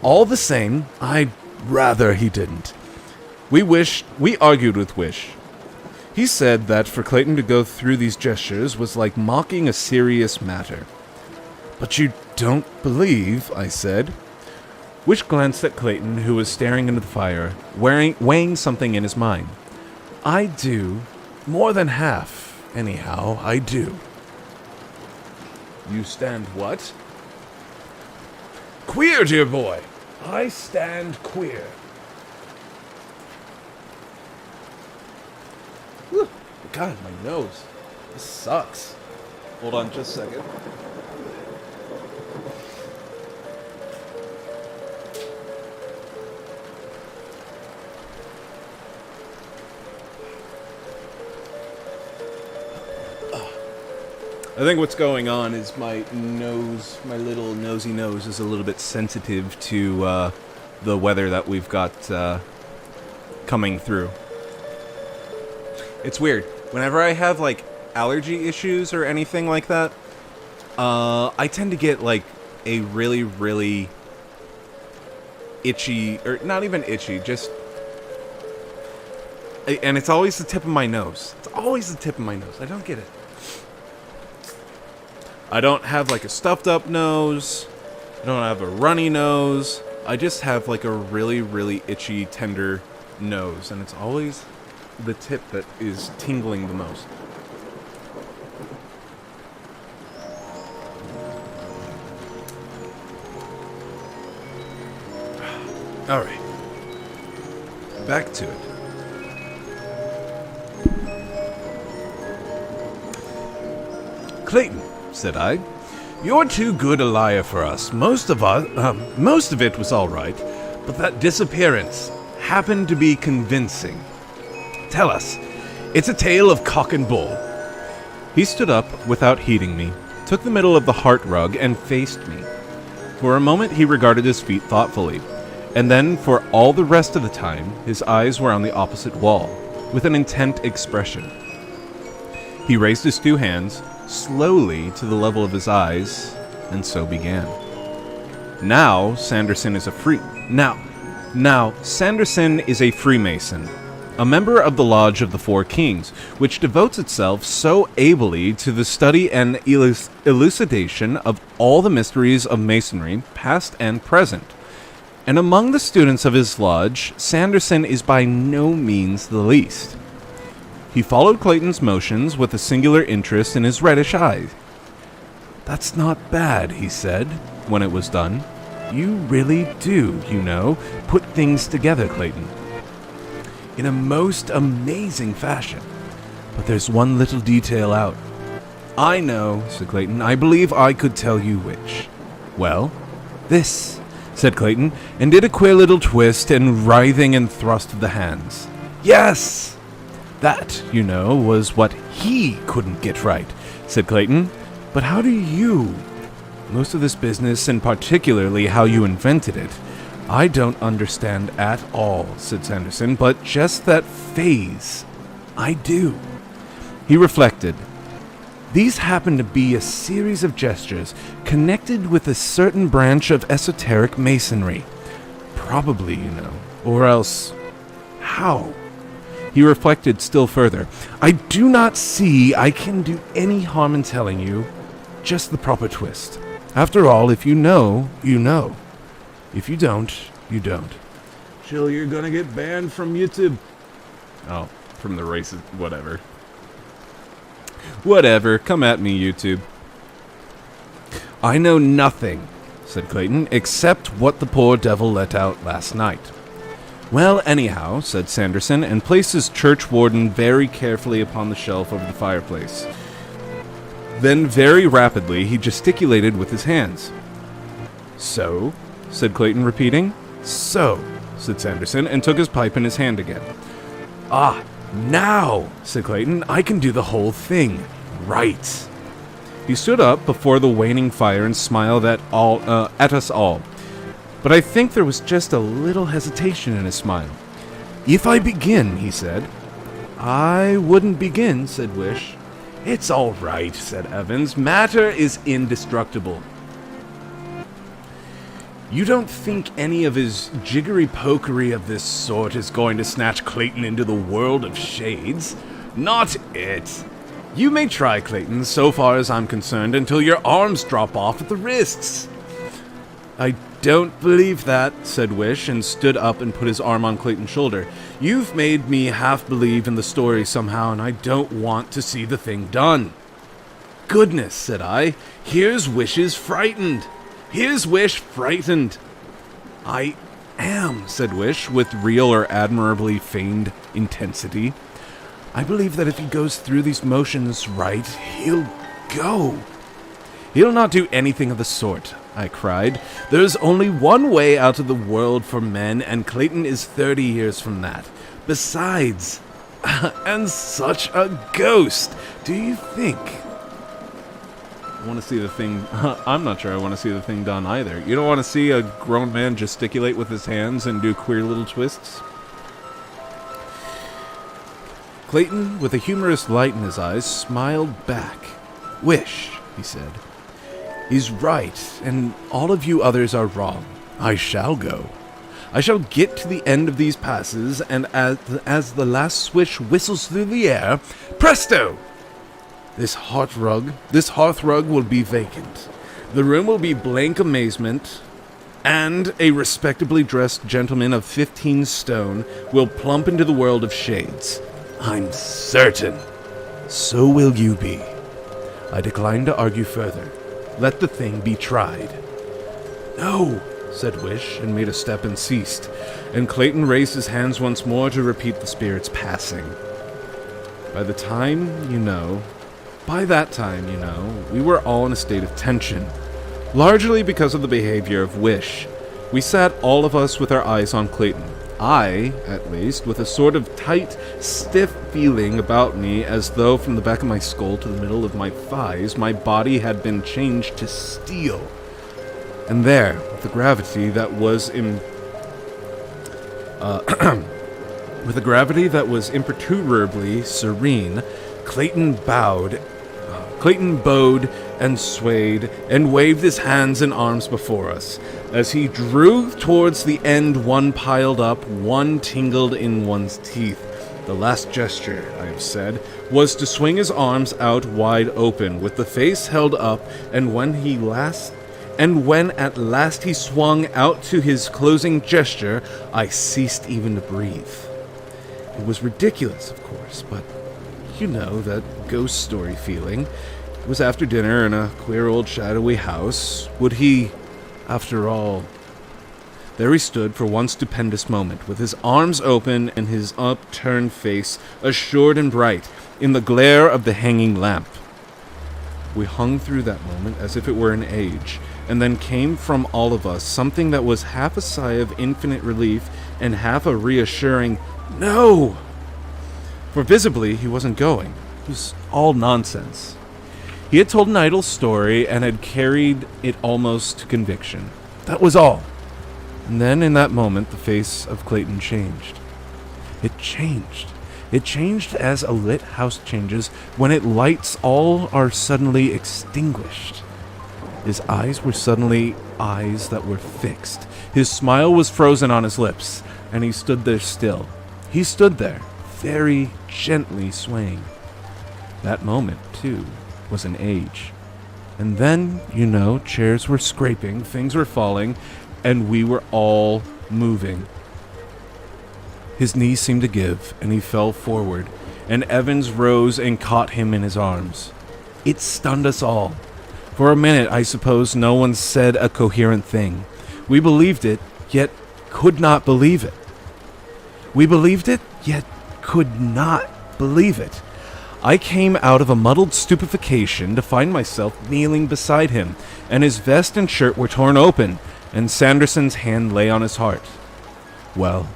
All the same, I'd rather he didn't. We argued with Wish. He said that for Clayton to go through these gestures was like mocking a serious matter. But you don't believe, I said. Wish glanced at Clayton, who was staring into the fire, weighing something in his mind. I do. More than half, anyhow, I do. You stand what? Queer, dear boy. I stand queer. Whew. God, my nose. This sucks. Hold on just a second. I think what's going on is my nose, my little nosy nose, is a little bit sensitive to the weather that we've got coming through. It's weird. Whenever I have like allergy issues or anything like that, I tend to get like a really, really itchy, or not even itchy, just, and it's always the tip of my nose. It's always the tip of my nose. I don't get it. I don't have like a stuffed up nose. I don't have a runny nose. I just have like a really, really itchy, tender nose. And it's always the tip that is tingling the most. Alright. Back to it. Clayton, said I, you're too good a liar for us. Most of it was all right, but that disappearance happened to be convincing. Tell us, it's a tale of cock and bull. He stood up without heeding me, took the middle of the hearth rug, and faced me. For a moment he regarded his feet thoughtfully, and then for all the rest of the time his eyes were on the opposite wall, with an intent expression. He raised his two hands, slowly to the level of his eyes, and so began. Now Sanderson is a Freemason, a member of the Lodge of the Four Kings, which devotes itself so ably to the study and elucidation of all the mysteries of Masonry, past and present. And among the students of his lodge, Sanderson is by no means the least. He followed Clayton's motions with a singular interest in his reddish eyes. "That's not bad," he said, when it was done. "You really do, put things together, Clayton. In a most amazing fashion. But there's one little detail out." "I know," said Clayton. "I believe I could tell you which." "Well, this," said Clayton, and did a queer little twist and writhing and thrust of the hands. "Yes! That, was what he couldn't get right," said Clayton. "But how do you? Most of this business, and particularly how you invented it, I don't understand at all," said Sanderson, "but just that phase, I do." He reflected. "These happen to be a series of gestures connected with a certain branch of esoteric masonry. Probably, or else, how?" He reflected still further. "I do not see I can do any harm in telling you. Just the proper twist. After all, if you know, you know. If you don't, you don't." "Chill, you're gonna get banned from YouTube." Oh, from the races, whatever. Whatever, come at me, YouTube. "I know nothing," said Clayton, "except what the poor devil let out last night." "Well, anyhow," said Sanderson, and placed his church warden very carefully upon the shelf over the fireplace. Then, very rapidly, he gesticulated with his hands. "So?" said Clayton, repeating. "So," said Sanderson, and took his pipe in his hand again. "Ah, now," said Clayton, "I can do the whole thing. Right." He stood up before the waning fire and smiled at us all. But I think there was just a little hesitation in his smile. "If I begin," he said. "I wouldn't begin," said Wish. "It's all right," said Evans. "Matter is indestructible." "You don't think any of his jiggery-pokery of this sort is going to snatch Clayton into the world of shades? Not it. You may try, Clayton, so far as I'm concerned, until your arms drop off at the wrists." "I don't believe that," said Wish, and stood up and put his arm on Clayton's shoulder. "You've made me half believe in the story somehow, and I don't want to see the thing done." "Goodness," said I, "here's Wish's frightened. Here's Wish frightened." "I am," said Wish, with real or admirably feigned intensity. "I believe that if he goes through these motions right, he'll go." "He'll not do anything of the sort," I cried. "There's only one way out of the world for men, and Clayton is 30 years from that. Besides, and such a ghost, do you think?" I want to see the thing. I'm not sure I want to see the thing done either. You don't want to see a grown man gesticulate with his hands and do queer little twists? Clayton, with a humorous light in his eyes, smiled back. "Wish," he said. "He's right, and all of you others are wrong. I shall go. I shall get to the end of these passes, and as the last swish whistles through the air, presto! This hearth rug will be vacant. The room will be blank amazement, and a respectably dressed gentleman of 15 stone will plump into the world of shades. I'm certain. So will you be." I declined to argue further. Let the thing be tried. "No," said Wish, and made a step and ceased, and Clayton raised his hands once more to repeat the spirit's passing. By that time, we were all in a state of tension, largely because of the behavior of Wish. We sat, all of us, with our eyes on Clayton. I, at least, with a sort of tight, stiff feeling about me, as though from the back of my skull to the middle of my thighs, my body had been changed to steel. And there, with a gravity that was imperturbably serene, Clayton bowed and swayed and waved his hands and arms before us. As he drew towards the end, one piled up, one tingled in one's teeth. The last gesture, I have said, was to swing his arms out wide open, with the face held up, and when at last he swung out to his closing gesture, I ceased even to breathe. It was ridiculous, of course, but you know that ghost story feeling. It was after dinner in a queer old shadowy house. Would he, after all... There he stood for one stupendous moment, with his arms open and his upturned face assured and bright in the glare of the hanging lamp. We hung through that moment as if it were an age, and then came from all of us something that was half a sigh of infinite relief and half a reassuring, "No!" For visibly he wasn't going. It was all nonsense. He had told an idle story and had carried it almost to conviction. That was all. And then in that moment the face of Clayton changed. It changed. It changed as a lit house changes when its lights all are suddenly extinguished. His eyes were suddenly eyes that were fixed. His smile was frozen on his lips, and he stood there still. He stood there, very gently swaying. That moment, too, was an age. And then, chairs were scraping, things were falling, and we were all moving. His knees seemed to give, and he fell forward, and Evans rose and caught him in his arms. It stunned us all. For a minute, I suppose, no one said a coherent thing. We believed it, yet could not believe it. We believed it, yet could not believe it. I came out of a muddled stupefaction to find myself kneeling beside him, and his vest and shirt were torn open, and Sanderson's hand lay on his heart. Well,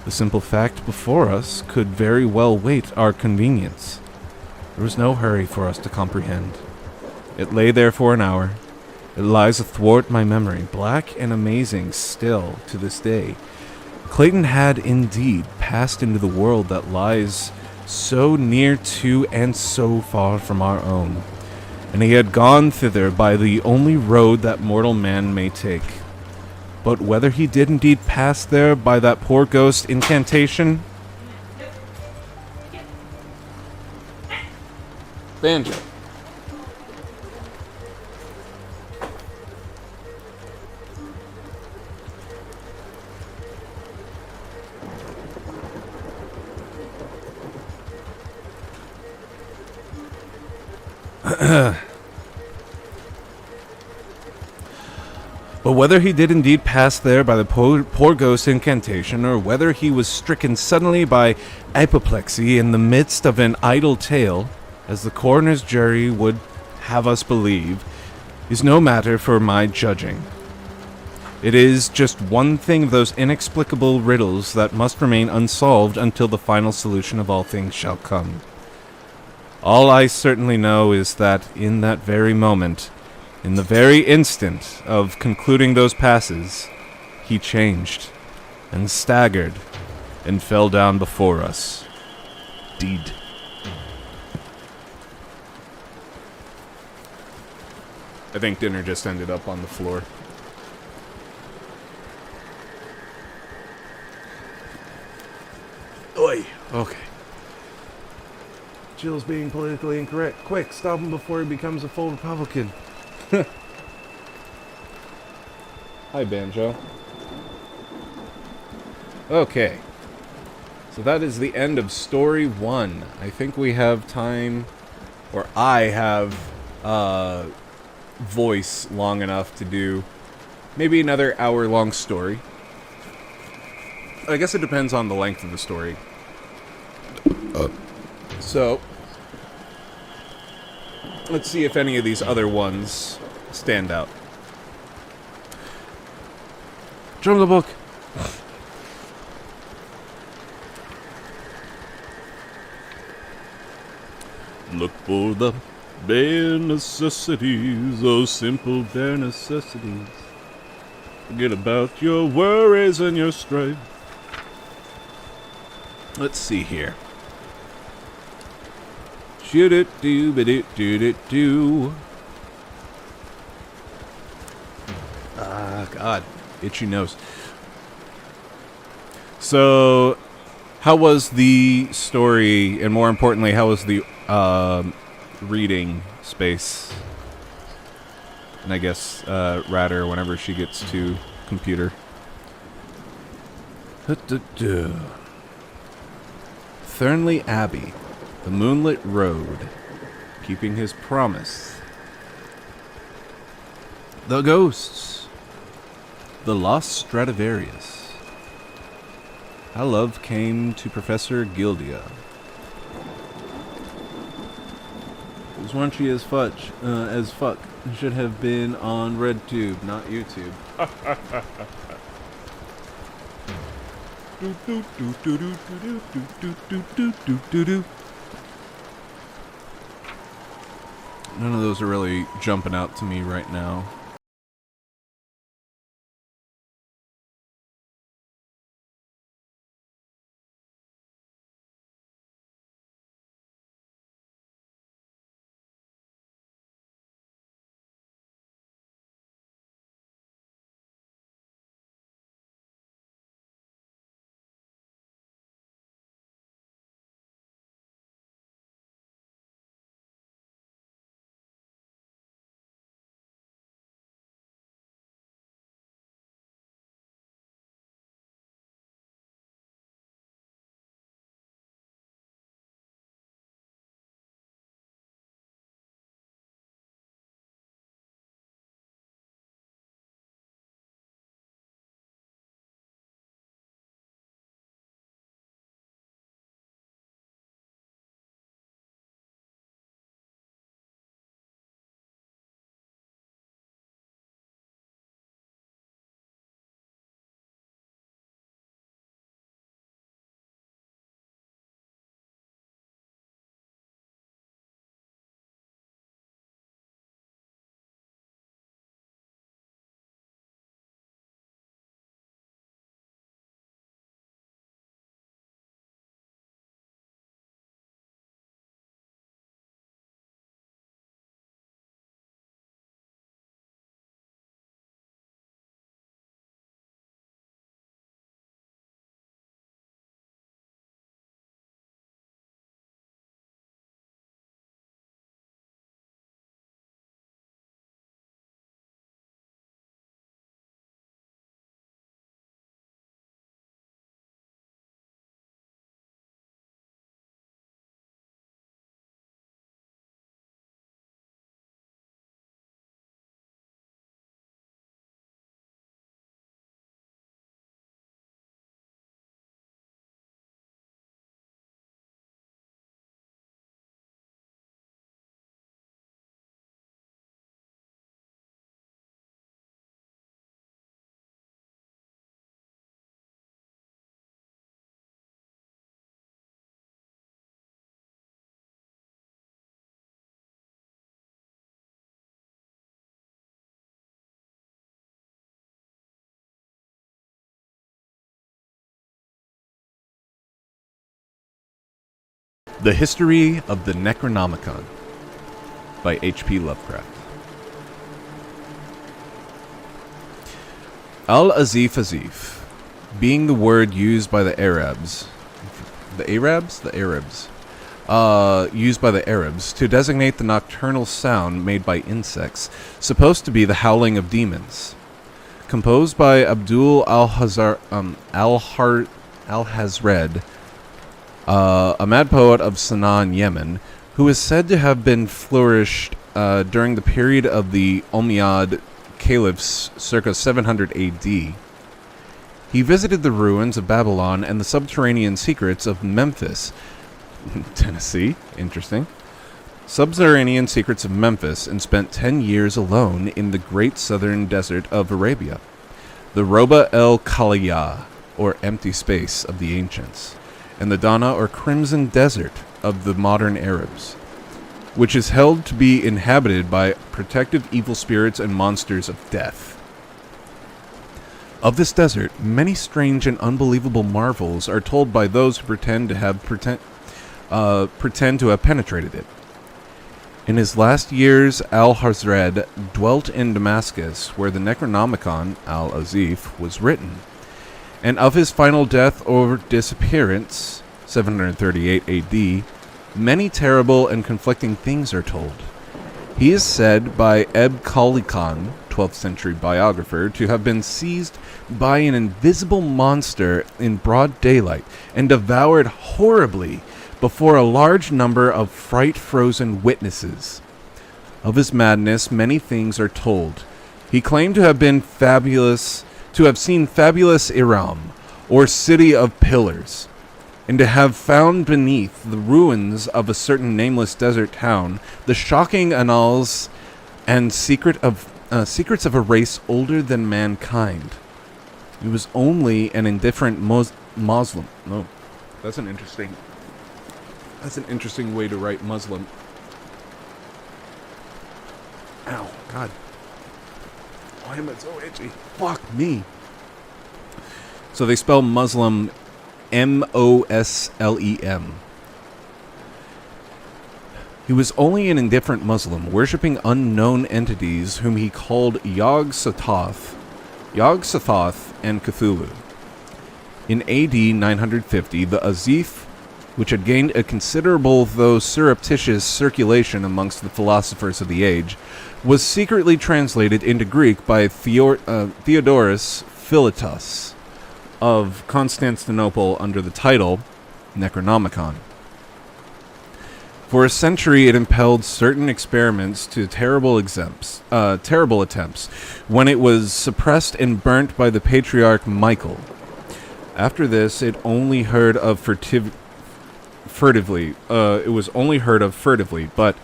the simple fact before us could very well wait our convenience. There was no hurry for us to comprehend. It lay there for an hour. It lies athwart my memory, black and amazing still to this day. Clayton had indeed passed into the world that lies so near to and so far from our own, and he had gone thither by the only road that mortal man may take. But whether he did indeed pass there by that poor ghost incantation... Banjo. But whether he did indeed pass there by the poor ghost incantation, or whether he was stricken suddenly by apoplexy in the midst of an idle tale, as the coroner's jury would have us believe, is no matter for my judging. It is just one thing of those inexplicable riddles that must remain unsolved until the final solution of all things shall come. All I certainly know is that in that very moment, in the very instant of concluding those passes, he changed, and staggered, and fell down before us. Deed. I think dinner just ended up on the floor. Oi. Okay. Jill's being politically incorrect. Quick, stop him before he becomes a full Republican. Hi, Banjo. Okay. So that is the end of story 1. I think we have time, or I have voice long enough to do maybe another hour-long story. I guess it depends on the length of the story. So, let's see if any of these other ones stand out. Drum the book. Look for the bare necessities, those simple bare necessities. Forget about your worries and your strife. Let's see here. Shoot it, do it, do it, do. Ah, God, itchy nose. So, how was the story, and more importantly, how was the reading space? And I guess Ratter whenever she gets to computer. Thurnley Abbey, the moonlit road, keeping his promise. The ghosts, the lost Stradivarius. How love came to Professor Gildia. As raunchy as fudge, as fuck. Should have been on RedTube, not YouTube. None of those are really jumping out to me right now. The History of the Necronomicon by H.P. Lovecraft. Al-Azif Azif, being the word used by the Arabs, used by the Arabs to designate the nocturnal sound made by insects, supposed to be the howling of demons. Composed by Abdul Al-Hazred, a mad poet of Sana'a, Yemen, who is said to have been flourished during the period of the Umayyad caliphs circa 700 AD. He visited the ruins of Babylon and the subterranean secrets of Memphis, Tennessee, interesting, subterranean secrets of Memphis, and spent 10 years alone in the great southern desert of Arabia, the Roba el Khaliyah, or empty space of the ancients, and the Dana or Crimson Desert of the modern Arabs, which is held to be inhabited by protective evil spirits and monsters of death. Of this desert, many strange and unbelievable marvels are told by those who pretend to have penetrated it. In his last years, Al-Hazred dwelt in Damascus, where the Necronomicon, Al-Azif, was written. And of his final death or disappearance, 738 AD, many terrible and conflicting things are told. He is said by Eb Khalid-Khan, 12th century biographer, to have been seized by an invisible monster in broad daylight and devoured horribly before a large number of fright-frozen witnesses. Of his madness, many things are told. He claimed to have seen fabulous Iram, or city of pillars, and to have found beneath the ruins of a certain nameless desert town the shocking annals and secrets of a race older than mankind. He was only an indifferent Muslim. No, that's an interesting way to write Muslim. Ow, God. Why am I so itchy? Fuck me. So they spell Muslim Moslem. He was only an indifferent Muslim, worshipping unknown entities whom he called Yog-Sothoth and Cthulhu. In AD 950, the Azif, which had gained a considerable though surreptitious circulation amongst the philosophers of the age, was secretly translated into Greek by Theodorus Philetas of Constantinople under the title Necronomicon. For a century, it impelled certain experiments to terrible attempts, when it was suppressed and burnt by the Patriarch Michael. After this, it only heard of furtively, but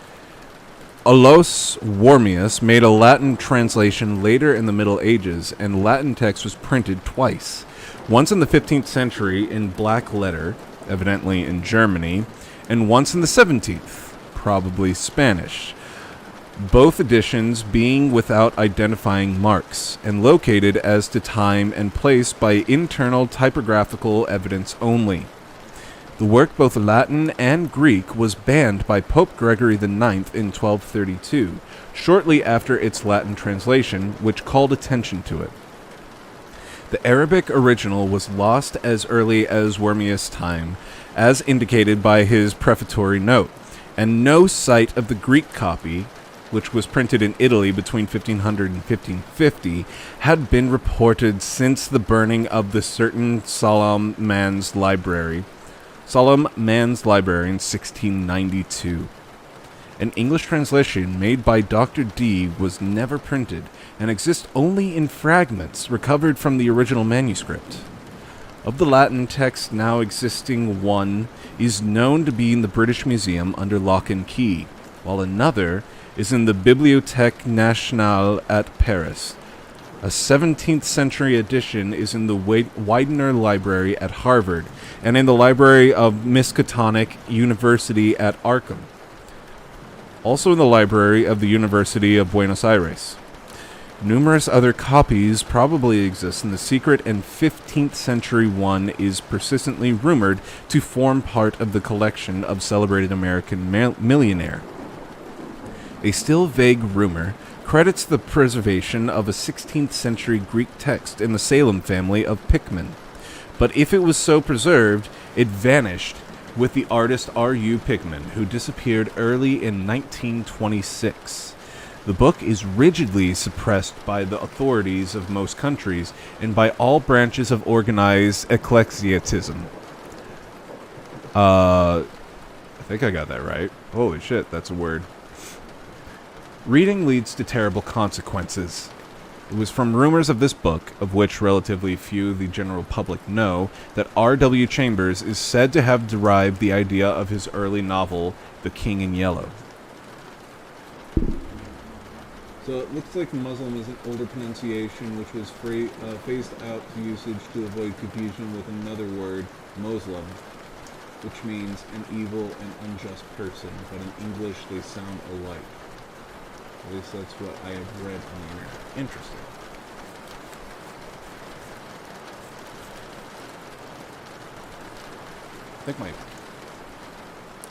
Aulus Wormius made a Latin translation later in the Middle Ages, and Latin text was printed twice. Once in the 15th century in black letter, evidently in Germany, and once in the 17th, probably Spanish. Both editions being without identifying marks, and located as to time and place by internal typographical evidence only. The work, both Latin and Greek, was banned by Pope Gregory IX in 1232, shortly after its Latin translation, which called attention to it. The Arabic original was lost as early as Wormius' time, as indicated by his prefatory note, and no sight of the Greek copy, which was printed in Italy between 1500 and 1550, had been reported since the burning of the certain Solemn Man's Library in 1692. An English translation made by Dr. Dee was never printed and exists only in fragments recovered from the original manuscript. Of the Latin text now existing, one is known to be in the British Museum under lock and key, while another is in the Bibliothèque Nationale at Paris. A 17th century edition is in the Widener Library at Harvard and in the Library of Miskatonic University at Arkham. Also in the Library of the University of Buenos Aires. Numerous other copies probably exist, and the secret and 15th century one is persistently rumored to form part of the collection of celebrated American millionaire. A still vague rumor credits the preservation of a 16th century Greek text in the Salem family of Pickman, but if it was so preserved, it vanished with the artist R.U. Pickman, who disappeared early in 1926. The book is rigidly suppressed by the authorities of most countries and by all branches of organized ecclesiasticism. I think I got that right. Holy shit, that's a word. Reading leads to terrible consequences. It was from rumors of this book, of which relatively few of the general public know, that R.W. Chambers is said to have derived the idea of his early novel, The King in Yellow. So it looks like Muslim is an older pronunciation which was phased out to usage to avoid confusion with another word, Muslim, which means an evil and unjust person, but in English they sound alike. At least that's what I have read on the internet. Interesting. I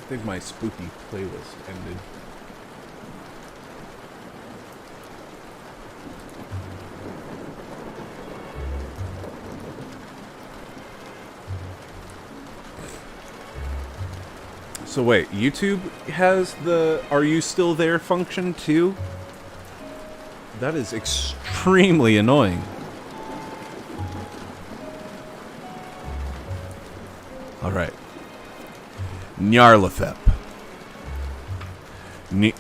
think my spooky playlist ended. So wait, YouTube has the "Are you still there?" function too? That is extremely annoying. All right. Nyarlathotep.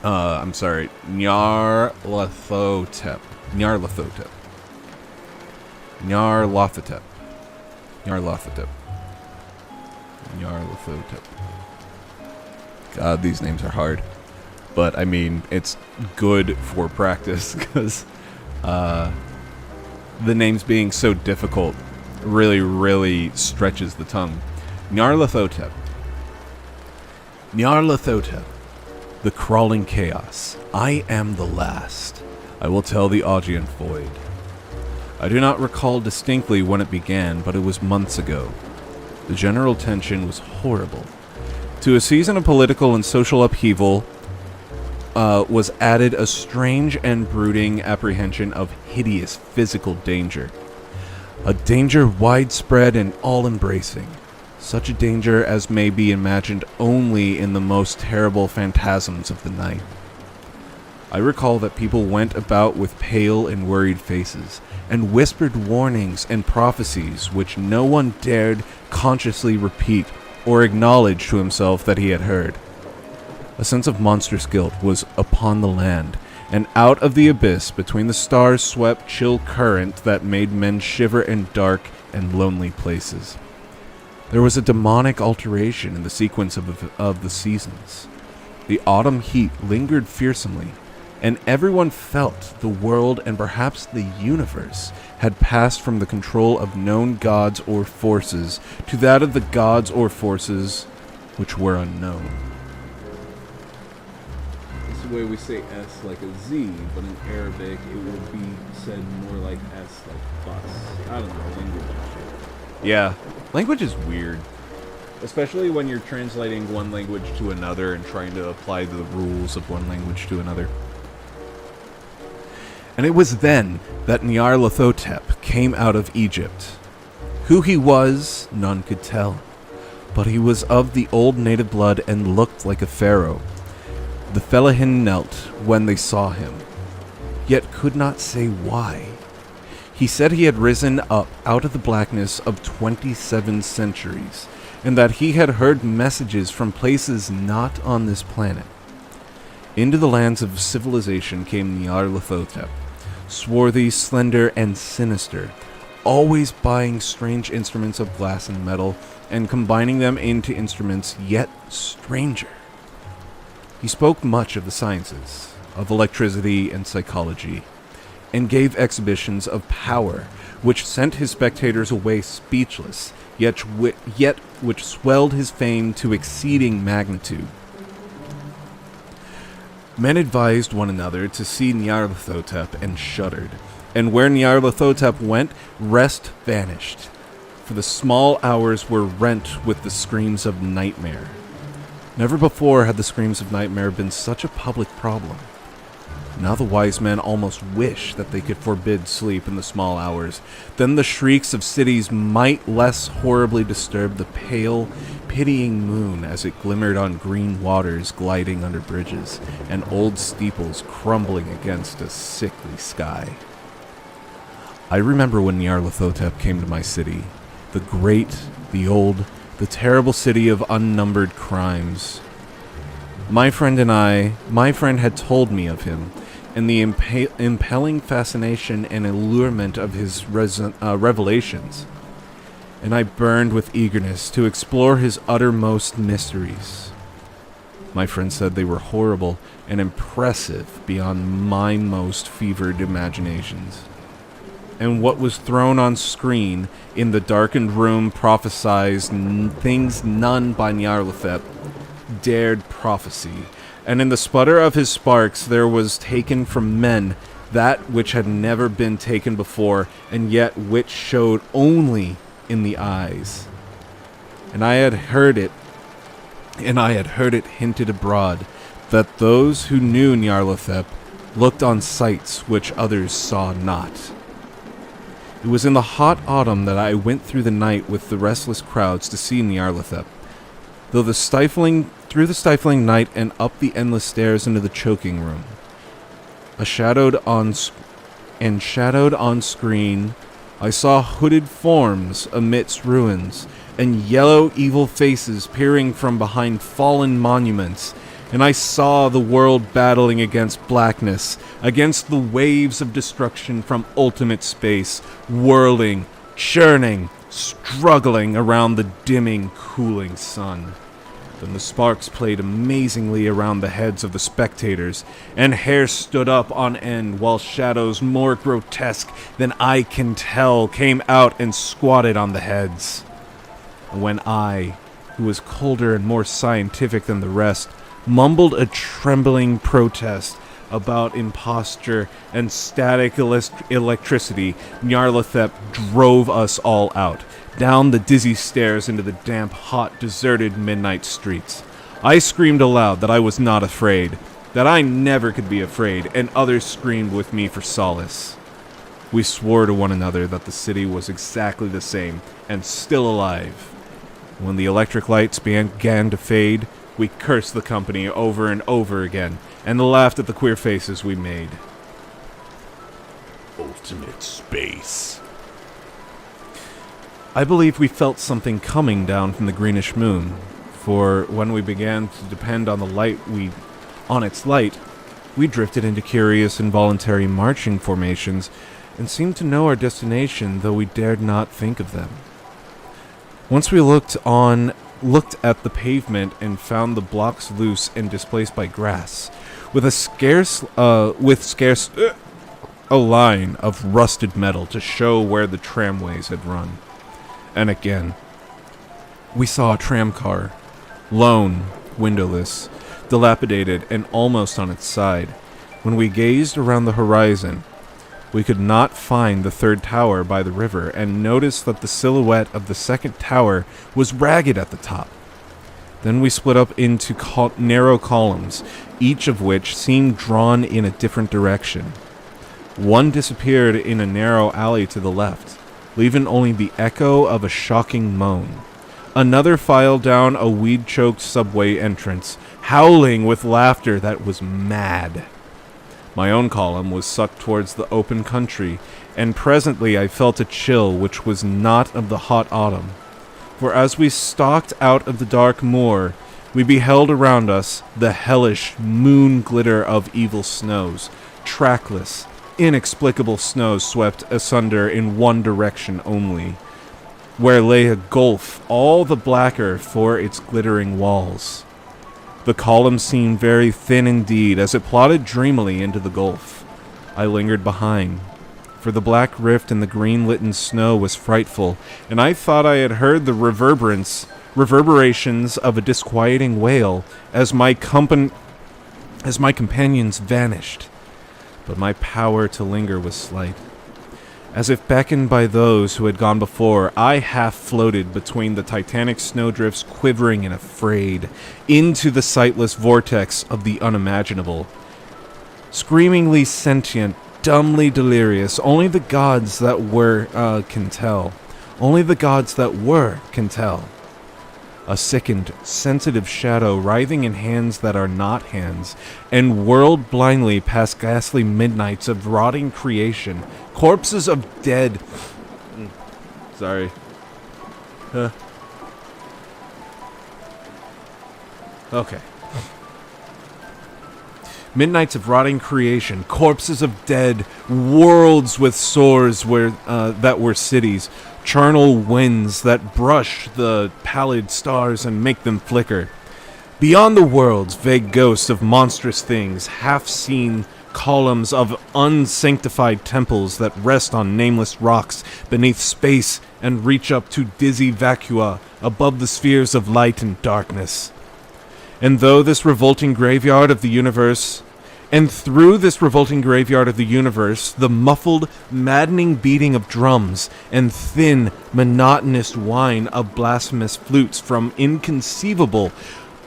I'm sorry. Nyarlathotep. Nyarlathotep. Nyarlathotep. Nyarlathotep. Nyarlathotep. God, these names are hard. But, I mean, it's good for practice, because the names being so difficult really stretches the tongue. Nyarlathotep. Nyarlathotep. The crawling chaos. I am the last. I will tell the Augean void. I do not recall distinctly when it began, but it was months ago. The general tension was horrible. To a season of political and social upheaval was added a strange and brooding apprehension of hideous physical danger. A danger widespread and all-embracing. Such a danger as may be imagined only in the most terrible phantasms of the night. I recall that people went about with pale and worried faces, and whispered warnings and prophecies which no one dared consciously repeat or acknowledge to himself that he had heard. A sense of monstrous guilt was upon the land, and out of the abyss between the stars swept chill current that made men shiver in dark and lonely places. There was a demonic alteration in the sequence of the seasons. The autumn heat lingered fearsomely, and everyone felt the world and perhaps the universe had passed from the control of known gods or forces to that of the gods or forces which were unknown. This is the way we say S like a Z, but in Arabic it would be said more like S like bus. I don't know, language and shit. Yeah, language is weird. Especially when you're translating one language to another and trying to apply the rules of one language to another. And it was then that Nyarlathotep came out of Egypt. Who he was, none could tell. But he was of the old native blood and looked like a pharaoh. The Fellahin knelt when they saw him, yet could not say why. He said he had risen up out of the blackness of 27 centuries, and that he had heard messages from places not on this planet. Into the lands of civilization came Nyarlathotep, swarthy, slender, and sinister, always buying strange instruments of glass and metal, and combining them into instruments yet stranger. He spoke much of the sciences, of electricity and psychology, and gave exhibitions of power, which sent his spectators away speechless, yet which swelled his fame to exceeding magnitude. Men advised one another to see Nyarlathotep and shuddered, and where Nyarlathotep went, rest vanished, for the small hours were rent with the screams of nightmare. Never before had the screams of nightmare been such a public problem. Now the wise men almost wish that they could forbid sleep in the small hours. Then the shrieks of cities might less horribly disturb the pale, pitying moon as it glimmered on green waters gliding under bridges, and old steeples crumbling against a sickly sky. I remember when Nyarlathotep came to my city, the great, the old, the terrible city of unnumbered crimes. My friend had told me of him, and the impelling fascination and allurement of his revelations, and I burned with eagerness to explore his uttermost mysteries. My friend said they were horrible and impressive beyond my most fevered imaginations. And what was thrown on screen in the darkened room prophesied things none by Nyarlathotep dared prophecy, and in the sputter of his sparks there was taken from men that which had never been taken before, and yet which showed only in the eyes. and I had heard it hinted abroad that those who knew Nyarlathotep looked on sights which others saw not. It was in the hot autumn that I went through the night with the restless crowds to see Nyarlathotep. Through the stifling night and up the endless stairs into the choking room. Shadowed on screen, I saw hooded forms amidst ruins, and yellow evil faces peering from behind fallen monuments, and I saw the world battling against blackness, against the waves of destruction from ultimate space, whirling, churning, struggling around the dimming, cooling sun. Then the sparks played amazingly around the heads of the spectators, and hair stood up on end while shadows more grotesque than I can tell came out and squatted on the heads. And when I, who was colder and more scientific than the rest, mumbled a trembling protest about imposture and static electricity, Nyarlathotep drove us all out, down the dizzy stairs into the damp, hot, deserted midnight streets. I screamed aloud that I was not afraid, that I never could be afraid, and others screamed with me for solace. We swore to one another that the city was exactly the same, and still alive. When the electric lights began to fade, we cursed the company over and over again, and laughed at the queer faces we made. Ultimate space. I believe we felt something coming down from the greenish moon, for when we began to depend on its light, we drifted into curious involuntary marching formations and seemed to know our destination, though we dared not think of them. Once we looked at the pavement and found the blocks loose and displaced by grass, with scarce a line of rusted metal to show where the tramways had run. And again, we saw a tram car, lone, windowless, dilapidated, and almost on its side. When we gazed around the horizon, we could not find the third tower by the river, and noticed that the silhouette of the second tower was ragged at the top. Then we split up into narrow columns, each of which seemed drawn in a different direction. One disappeared in a narrow alley to the left, leaving only the echo of a shocking moan. Another filed down a weed-choked subway entrance, howling with laughter that was mad. My own column was sucked towards the open country, and presently I felt a chill which was not of the hot autumn. For as we stalked out of the dark moor, we beheld around us the hellish moon glitter of evil snows, trackless, inexplicable snows swept asunder in one direction only, where lay a gulf all the blacker for its glittering walls. The column seemed very thin indeed as it plodded dreamily into the gulf. I lingered behind, for the black rift in the green-litten snow was frightful, and I thought I had heard the reverberations of a disquieting wail as my companions vanished. But my power to linger was slight. As if beckoned by those who had gone before, I half floated between the titanic snowdrifts, quivering and afraid, into the sightless vortex of the unimaginable. Screamingly sentient, dumbly delirious, only the gods that were can tell. Only the gods that were can tell. A sickened, sensitive shadow writhing in hands that are not hands, and whirled blindly past ghastly midnights of rotting creation, corpses of dead... Sorry. Okay. Midnights of rotting creation, corpses of dead, worlds with sores that were cities, charnel winds that brush the pallid stars and make them flicker. Beyond the worlds, vague ghosts of monstrous things, half-seen columns of unsanctified temples that rest on nameless rocks beneath space and reach up to dizzy vacua above the spheres of light and darkness. And though this revolting graveyard of the universe And through this revolting graveyard of the universe, the muffled, maddening beating of drums and thin, monotonous whine of blasphemous flutes from inconceivable,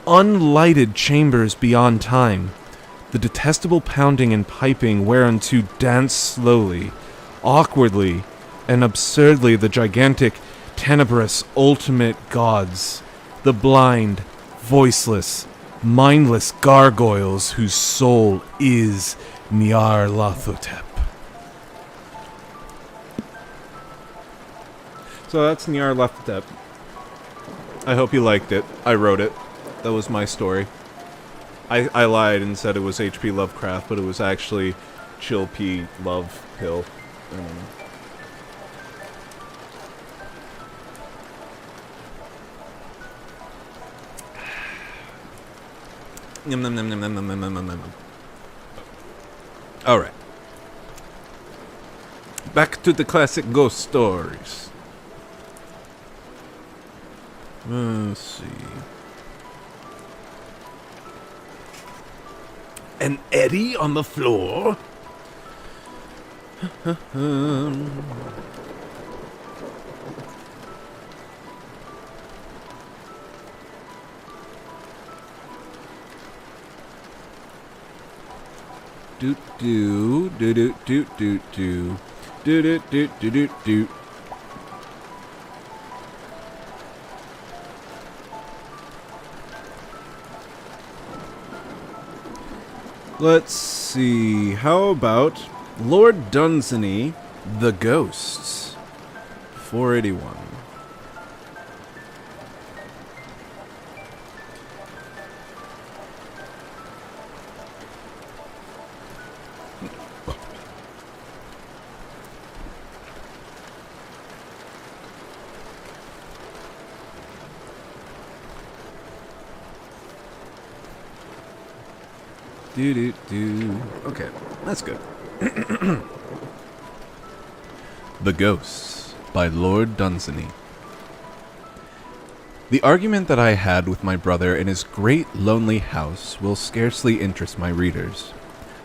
unlighted chambers beyond time. The detestable pounding and piping whereunto dance slowly, awkwardly, and absurdly the gigantic, tenebrous, ultimate gods, the blind, voiceless, mindless gargoyles whose soul is Nyarlathotep. So that's Nyarlathotep. I hope you liked it. I wrote it. That was my story. I lied and said it was H.P. Lovecraft, but it was actually Chill P. Love Pill. I don't know. Alright. Back to the classic ghost stories. Let's see. An eddy on the floor? Doot doo doo doo doot doot doo doot doot doot doot doot doot. Let's see. How about Lord Dunsany, The Ghosts, 481. Do. Okay, that's good. The Ghosts by Lord Dunsany. The argument that I had with my brother in his great lonely house will scarcely interest my readers.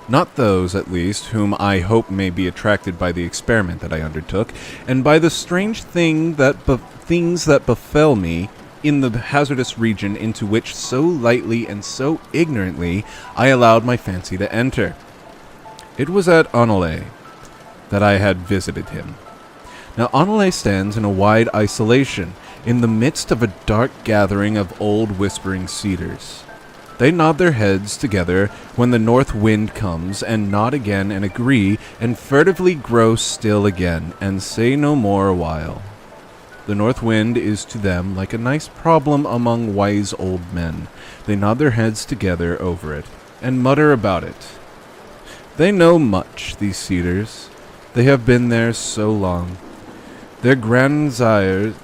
Not those, at least, whom I hope may be attracted by the experiment that I undertook, and by the strange things that befell me in the hazardous region into which so lightly and so ignorantly I allowed my fancy to enter. It was at Oneleigh that I had visited him. Now Oneleigh stands in a wide isolation, in the midst of a dark gathering of old whispering cedars. They nod their heads together when the north wind comes, and nod again and agree, and furtively grow still again, and say no more a while. The north wind is to them like a nice problem among wise old men. They nod their heads together over it, and mutter about it. They know much, these cedars. They have been there so long. Their grandsires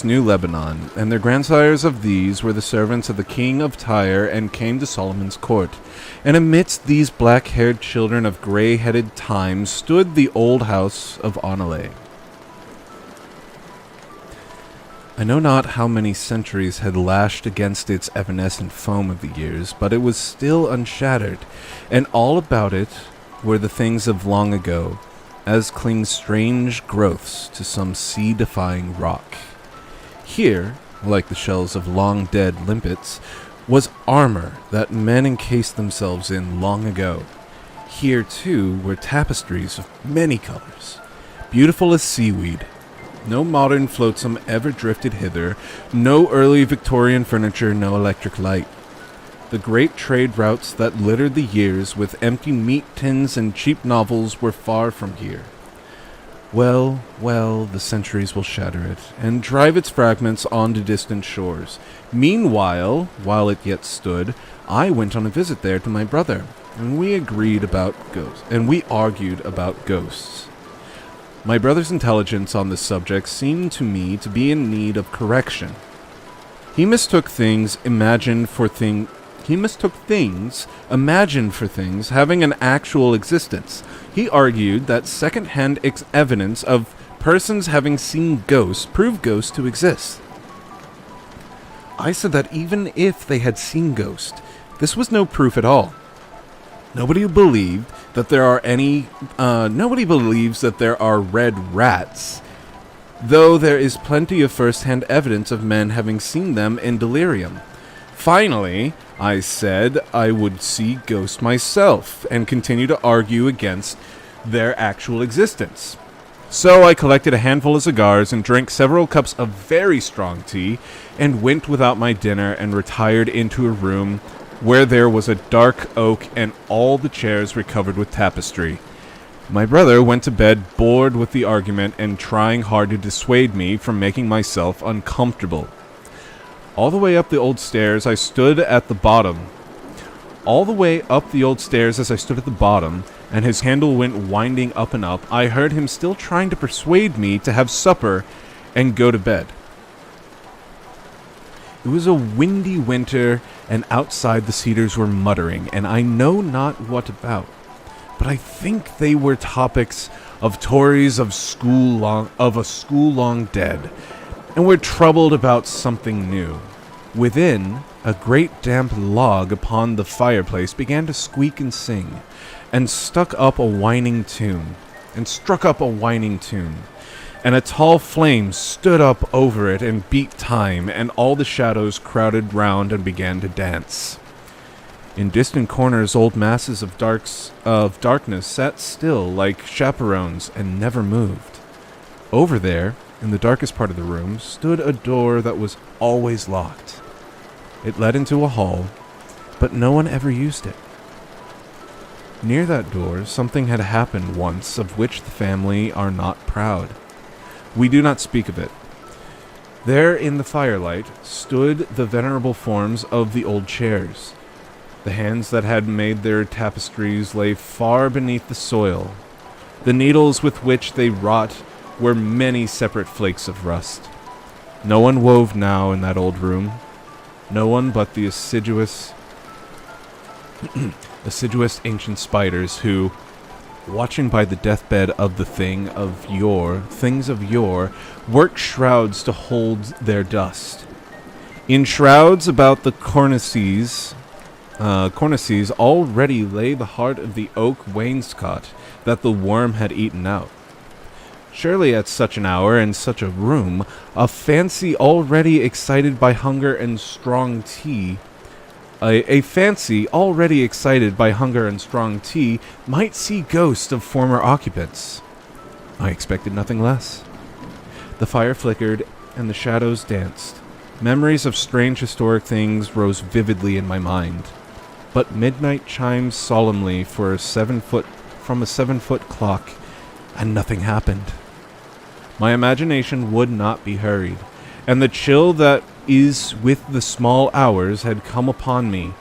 knew Lebanon, and their grandsires of these were the servants of the king of Tyre and came to Solomon's court. And amidst these black-haired children of grey-headed time stood the old house of Oneleigh. I know not how many centuries had lashed against its evanescent foam of the years, but it was still unshattered, and all about it were the things of long ago, as cling strange growths to some sea-defying rock. Here, like the shells of long-dead limpets, was armor that men encased themselves in long ago. Here, too, were tapestries of many colors, beautiful as seaweed. No modern flotsam ever drifted hither, no early Victorian furniture, no electric light. The great trade routes that littered the years with empty meat tins and cheap novels were far from here. Well, the centuries will shatter it, and drive its fragments on to distant shores. Meanwhile, while it yet stood, I went on a visit there to my brother, and we argued about ghosts. My brother's intelligence on this subject seemed to me to be in need of correction. He mistook things imagined for things having an actual existence. He argued that second-hand evidence of persons having seen ghosts proved ghosts to exist. I said that even if they had seen ghosts, this was no proof at all. Nobody believes that there are red rats, though there is plenty of first-hand evidence of men having seen them in delirium. Finally, I said I would see ghosts myself and continue to argue against their actual existence. So I collected a handful of cigars and drank several cups of very strong tea and went without my dinner and retired into a room where there was a dark oak and all the chairs were covered with tapestry. My brother went to bed bored with the argument and trying hard to dissuade me from making myself uncomfortable. All the way up the old stairs I stood at the bottom. And his candle went winding up and up, I heard him still trying to persuade me to have supper and go to bed. It was a windy winter, and outside the cedars were muttering, and I know not what about. But I think they were topics of Tories of a school long dead, and were troubled about something new. Within, a great damp log upon the fireplace began to squeak and sing, and struck up a whining tune. And a tall flame stood up over it and beat time, and all the shadows crowded round and began to dance. In distant corners, old masses of darkness sat still like chaperones and never moved. Over there, in the darkest part of the room, stood a door that was always locked. It led into a hall, but no one ever used it. Near that door, something had happened once of which the family are not proud. We do not speak of it. There in the firelight stood the venerable forms of the old chairs. The hands that had made their tapestries lay far beneath the soil. The needles with which they wrought were many separate flakes of rust. No one wove now in that old room. No one but the assiduous ancient spiders who, watching by the deathbed of the things of yore, worked shrouds to hold their dust. In shrouds about the cornices already lay the heart of the oak wainscot that the worm had eaten out. Surely at such an hour and such a room, a fancy already excited by hunger and strong tea might see ghosts of former occupants. I expected nothing less. The fire flickered, and the shadows danced. Memories of strange historic things rose vividly in my mind. But midnight chimed solemnly from a 7-foot clock, and nothing happened. My imagination would not be hurried, and the chill that is with the small hours had come upon me,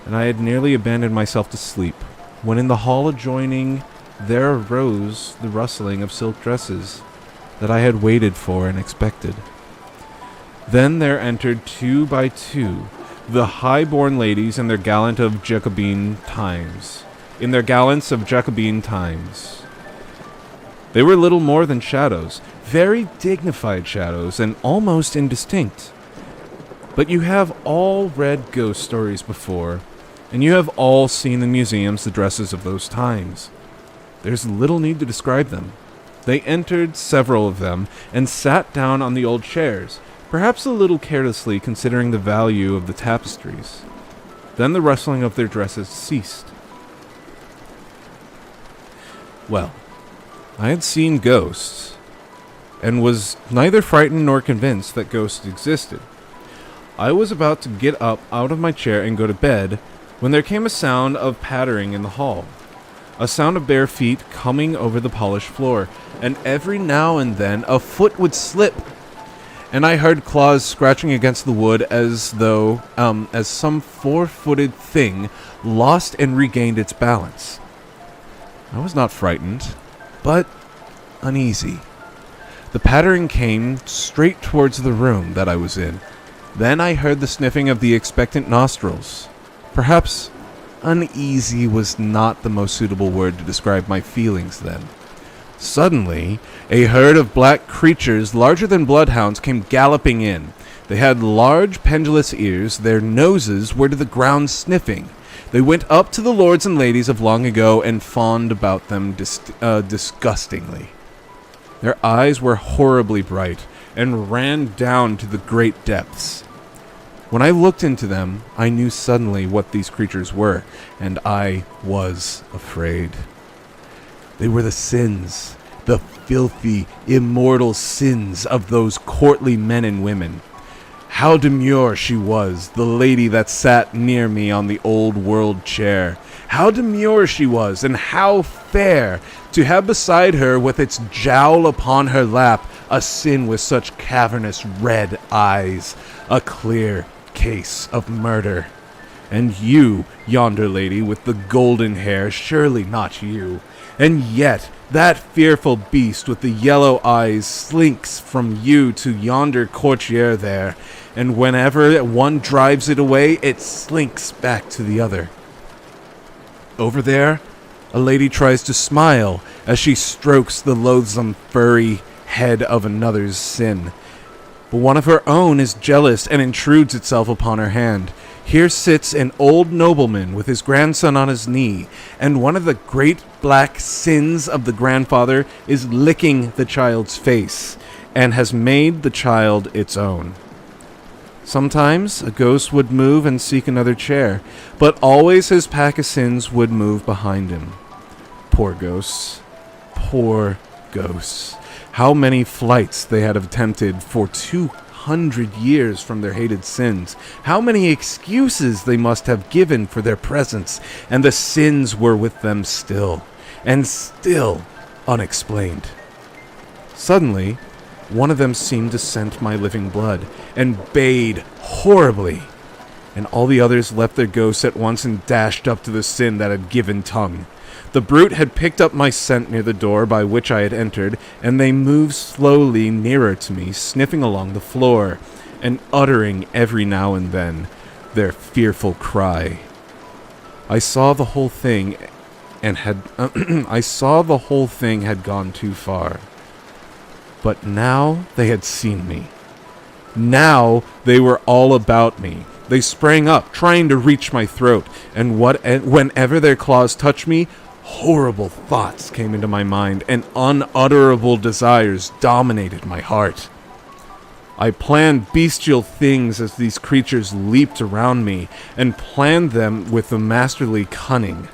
and I had nearly abandoned myself to sleep, when in the hall adjoining there arose the rustling of silk dresses that I had waited for and expected. Then there entered 2 by 2 the high-born ladies in their gallants of Jacobin times. They were little more than shadows, very dignified shadows, and almost indistinct. But you have all read ghost stories before, and you have all seen in museums the dresses of those times. There's little need to describe them. They entered, several of them, and sat down on the old chairs, perhaps a little carelessly considering the value of the tapestries. Then the rustling of their dresses ceased. Well, I had seen ghosts, and was neither frightened nor convinced that ghosts existed. I was about to get up out of my chair and go to bed, when there came a sound of pattering in the hall. A sound of bare feet coming over the polished floor, and every now and then a foot would slip, and I heard claws scratching against the wood as though, as some 4-footed thing lost and regained its balance. I was not frightened, but uneasy. The pattering came straight towards the room that I was in. Then I heard the sniffing of the expectant nostrils. Perhaps uneasy was not the most suitable word to describe my feelings then. Suddenly, a herd of black creatures larger than bloodhounds came galloping in. They had large pendulous ears, their noses were to the ground sniffing. They went up to the lords and ladies of long ago and fawned about them disgustingly. Their eyes were horribly bright and ran down to the great depths. When I looked into them, I knew suddenly what these creatures were, and I was afraid. They were the sins, the filthy, immortal sins of those courtly men and women. How demure she was, the lady that sat near me on the old world chair. How demure she was, and how fair, to have beside her with its jowl upon her lap a sin with such cavernous red eyes, a clear case of murder. And you, yonder lady with the golden hair, surely not you. And yet, that fearful beast with the yellow eyes slinks from you to yonder courtier there, and whenever one drives it away, it slinks back to the other. Over there, a lady tries to smile as she strokes the loathsome furry head of another's sin. But one of her own is jealous and intrudes itself upon her hand. Here sits an old nobleman with his grandson on his knee, and one of the great black sins of the grandfather is licking the child's face, and has made the child its own. Sometimes a ghost would move and seek another chair, but always his pack of sins would move behind him. Poor ghosts. Poor ghosts. How many flights they had attempted for 200 years from their hated sins. How many excuses they must have given for their presence, and the sins were with them still, and still unexplained. Suddenly, one of them seemed to scent my living blood, and bayed horribly, and all the others left their ghosts at once and dashed up to the sin that had given tongue. The brute had picked up my scent near the door by which I had entered, and they moved slowly nearer to me, sniffing along the floor, and uttering every now and then their fearful cry. I saw the whole thing and had gone too far. But now they had seen me. Now they were all about me. They sprang up, trying to reach my throat, and whenever their claws touched me, horrible thoughts came into my mind, and unutterable desires dominated my heart. I planned bestial things as these creatures leaped around me, and planned them with a masterly cunning.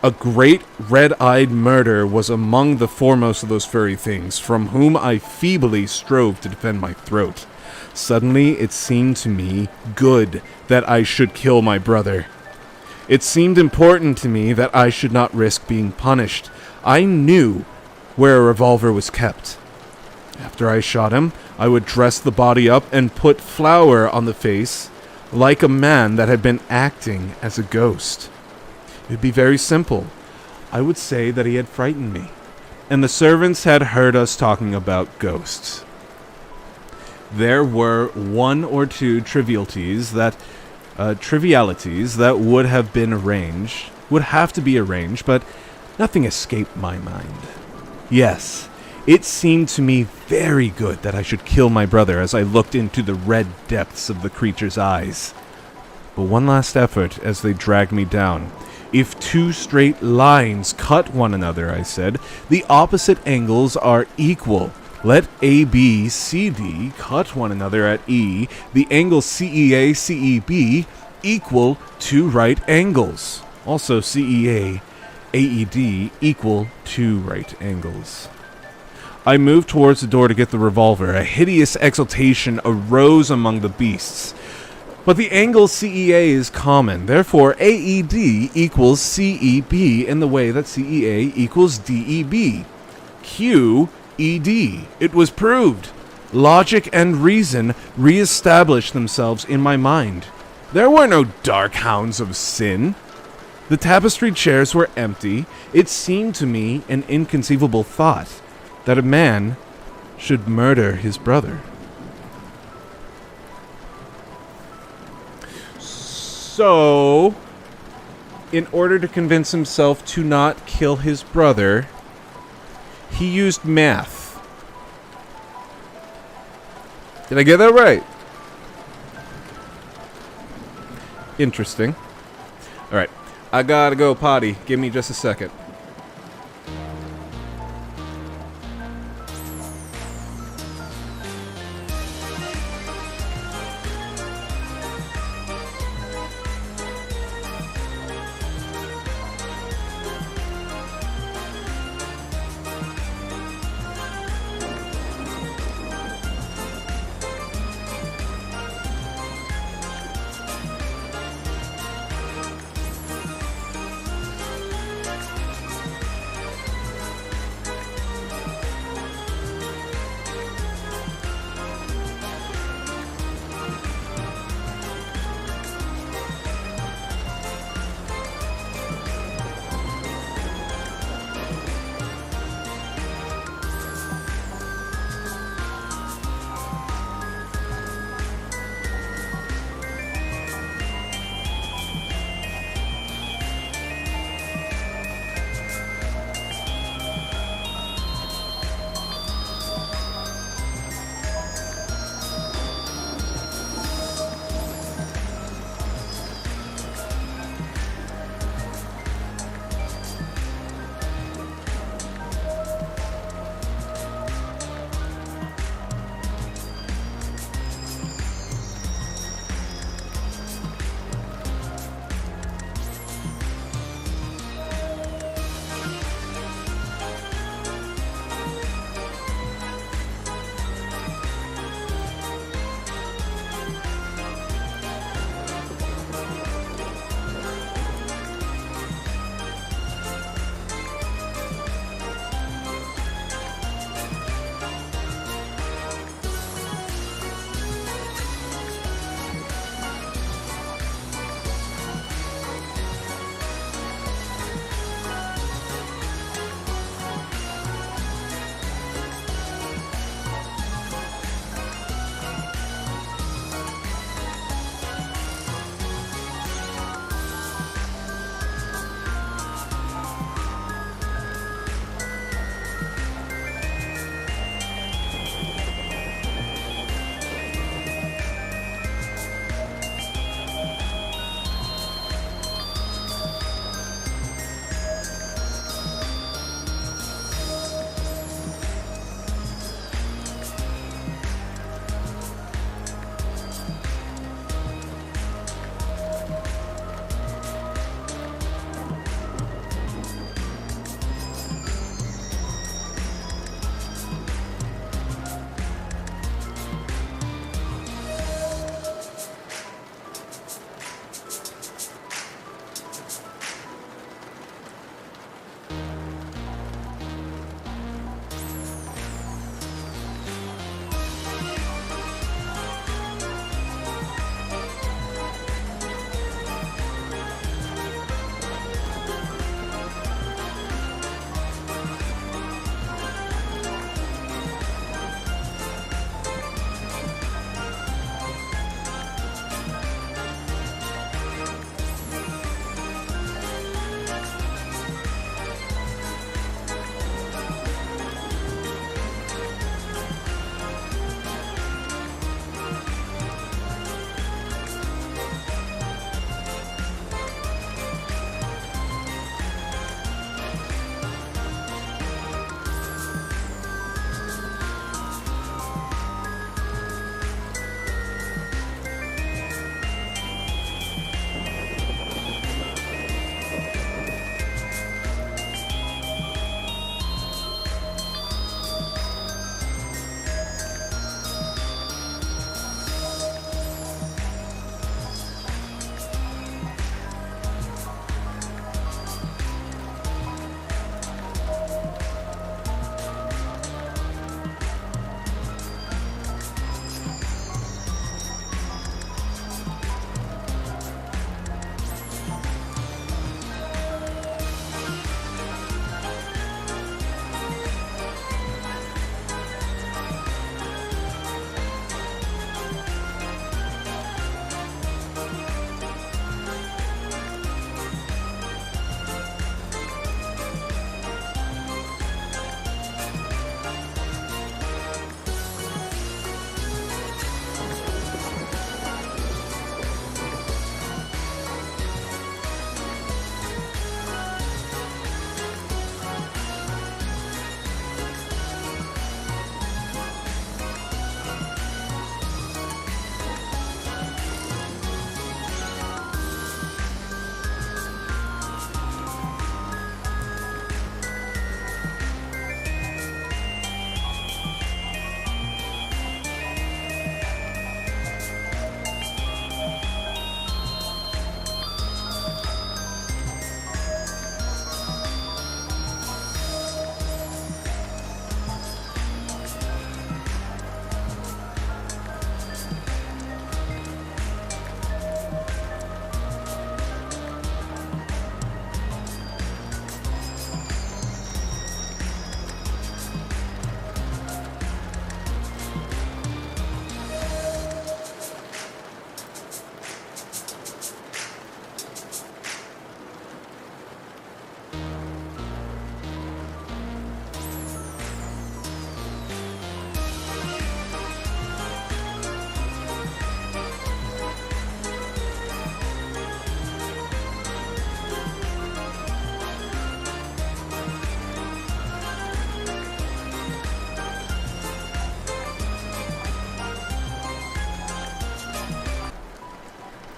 A great red-eyed murder was among the foremost of those furry things, from whom I feebly strove to defend my throat. Suddenly it seemed to me good that I should kill my brother. It seemed important to me that I should not risk being punished. I knew where a revolver was kept. After I shot him, I would dress the body up and put flour on the face, like a man that had been acting as a ghost. It would be very simple. I would say that he had frightened me, and the servants had heard us talking about ghosts. There were one or two trivialities that would have to be arranged, but nothing escaped my mind. Yes, it seemed to me very good that I should kill my brother as I looked into the red depths of the creature's eyes. But one last effort as they dragged me down. If two straight lines cut one another, I said, the opposite angles are equal. Let AB, CD cut one another at E, the angle CEA, CEB equal two right angles. Also CEA, AED equal two right angles. I moved towards the door to get the revolver. A hideous exultation arose among the beasts. But the angle CEA is common, therefore AED equals CEB in the way that CEA equals DEB. QED. It was proved. Logic and reason re-established themselves in my mind. There were no dark hounds of sin. The tapestried chairs were empty. It seemed to me an inconceivable thought that a man should murder his brother. So, in order to convince himself to not kill his brother, he used math. Did I get that right? Interesting. Alright, I gotta go potty. Give me just a second.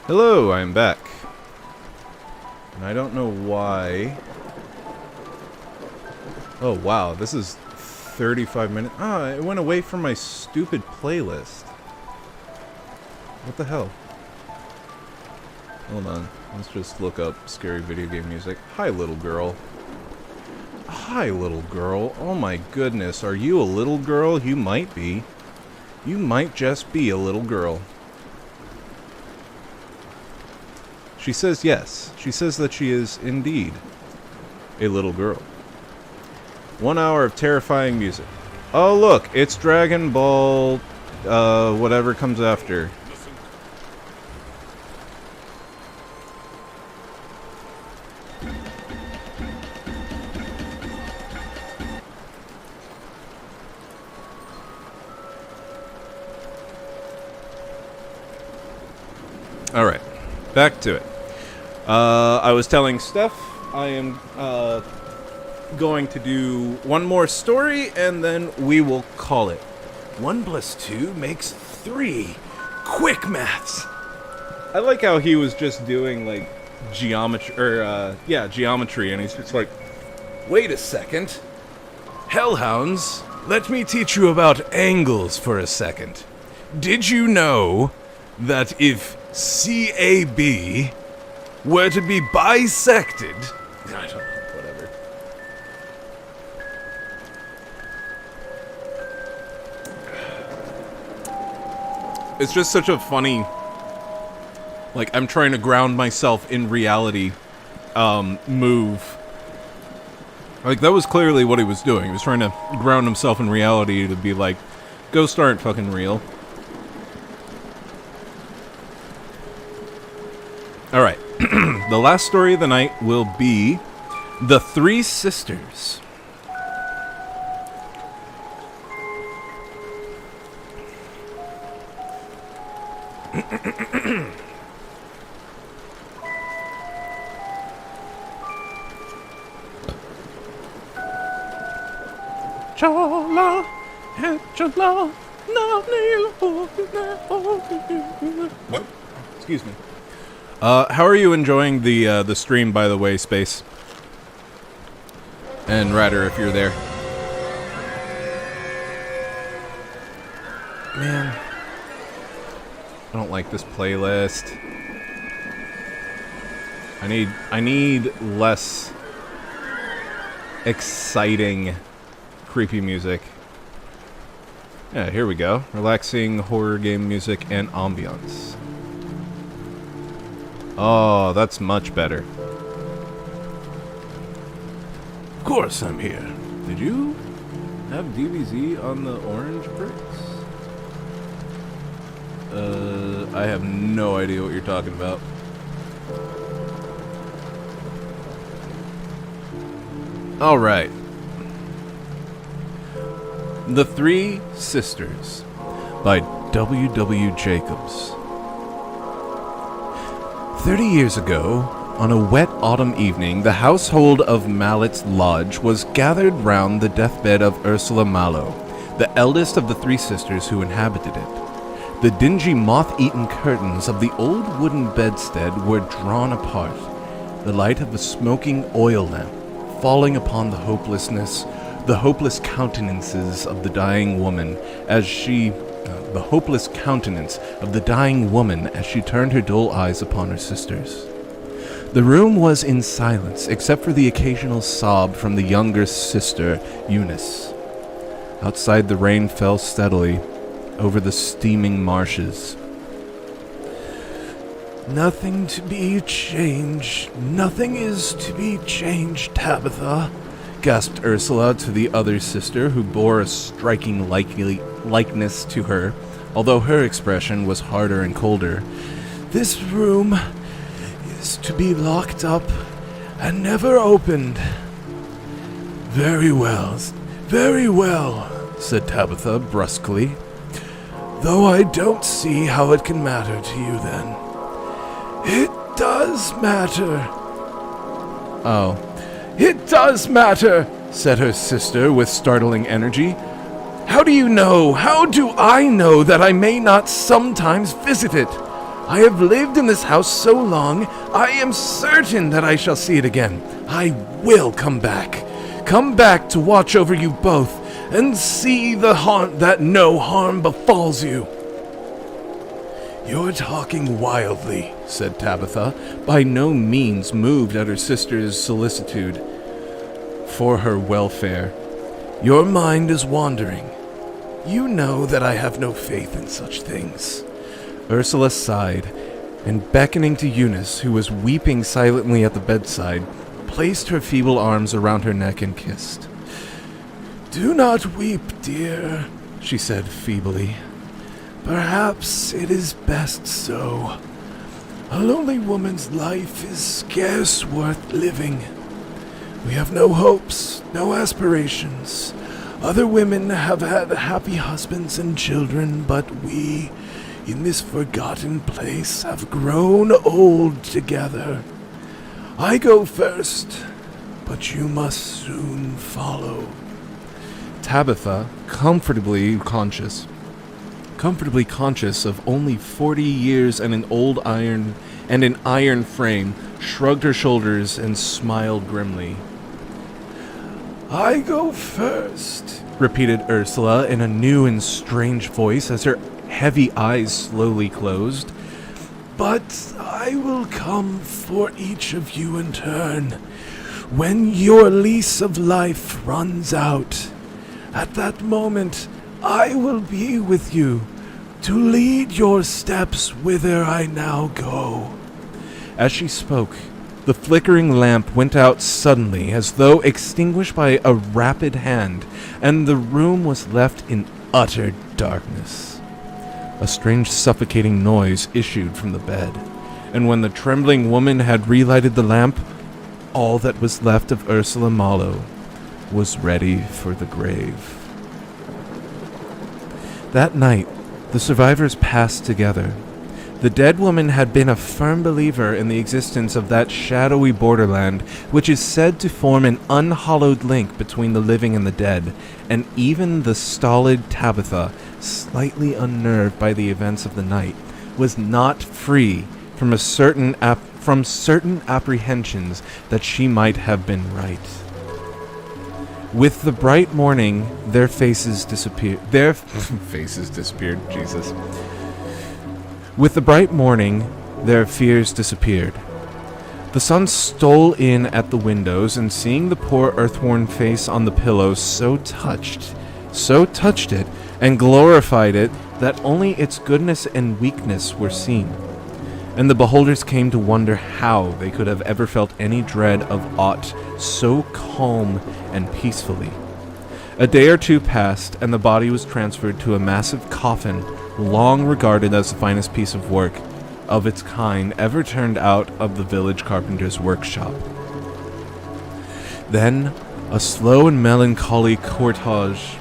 Hello, I'm back. And I don't know why. Oh, wow, this is 35 minutes. Ah, it went away from my stupid playlist. What the hell? Hold on. Let's just look up scary video game music. Hi, little girl. Hi, little girl. Oh my goodness, are you a little girl? You might be. You might just be a little girl. She says yes. She says that she is indeed a little girl. 1 hour of terrifying music. Oh look, it's Dragon Ball, whatever comes after. Alright, back to it. I was telling Steph I am going to do one more story and then we will call it. 1 + 2 makes 3. Quick maths. I like how he was just doing like geometry, geometry, and he's just like, Wait a second. Hellhounds, let me teach you about angles for a second. Did you know that if CAB were to be bisected... I don't know, whatever. It's just such a funny, like, I'm trying to ground myself in reality, move. Like, that was clearly what he was doing. He was trying to ground himself in reality to be like, ghosts aren't fucking real. Alright, the last story of the night will be The Three Sisters. Excuse me. How are you enjoying the stream, by the way, Space? And Ryder, if you're there. Man, I don't like this playlist. I need less exciting, creepy music. Yeah, here we go. Relaxing horror game music and ambiance. Oh, that's much better. Of course I'm here. Did you have DBZ on the orange bricks? I have no idea what you're talking about. Alright. The Three Sisters by W.W. Jacobs. 30 years ago, on a wet autumn evening, the household of Mallett's Lodge was gathered round the deathbed of Ursula Mallow, the eldest of the three sisters who inhabited it. The dingy moth-eaten curtains of the old wooden bedstead were drawn apart, the light of a smoking oil lamp falling upon the hopeless countenances of the dying woman as she turned her dull eyes upon her sisters. The room was in silence, except for the occasional sob from the younger sister, Eunice. Outside, the rain fell steadily over the steaming marshes. Nothing to be changed. Nothing is to be changed, Tabitha, gasped Ursula to the other sister, who bore a striking likeness to her, although her expression was harder and colder. This room is to be locked up and never opened. Very well, said Tabitha brusquely. Though I don't see how it can matter to you then. It does matter. Oh. It does matter, said her sister with startling energy. How do you know? How do I know that I may not sometimes visit it? I have lived in this house so long, I am certain that I shall see it again. I will come back. Come back to watch over you both, and see that no harm befalls you." "You're talking wildly," said Tabitha, by no means moved at her sister's solicitude for her welfare. "Your mind is wandering. You know that I have no faith in such things." Ursula sighed, and beckoning to Eunice, who was weeping silently at the bedside, placed her feeble arms around her neck and kissed. "Do not weep, dear," she said feebly. "Perhaps it is best so. A lonely woman's life is scarce worth living. We have no hopes, no aspirations. Other women have had happy husbands and children, but we, in this forgotten place, have grown old together. I go first, but you must soon follow." Tabitha, comfortably conscious of only 40 years and an iron frame, shrugged her shoulders and smiled grimly. "I go first," repeated Ursula in a new and strange voice as her heavy eyes slowly closed. "But I will come for each of you in turn. When your lease of life runs out, at that moment I will be with you to lead your steps whither I now go." As she spoke, the flickering lamp went out suddenly, as though extinguished by a rapid hand, and the room was left in utter darkness. A strange suffocating noise issued from the bed, and when the trembling woman had relighted the lamp, all that was left of Ursula Mallow was ready for the grave. That night, the survivors passed together. The dead woman had been a firm believer in the existence of that shadowy borderland which is said to form an unhallowed link between the living and the dead, and even the stolid Tabitha, slightly unnerved by the events of the night, was not free from certain apprehensions that she might have been right. With the bright morning, their faces disappeared. Jesus. With the bright morning, their fears disappeared. The sun stole in at the windows, and seeing the poor earth-worn face on the pillow, so touched it, and glorified it, that only its goodness and weakness were seen. And the beholders came to wonder how they could have ever felt any dread of aught so calm and peacefully. A day or two passed, and the body was transferred to a massive coffin, long regarded as the finest piece of work of its kind ever turned out of the village carpenter's workshop. Then a slow and melancholy cordage.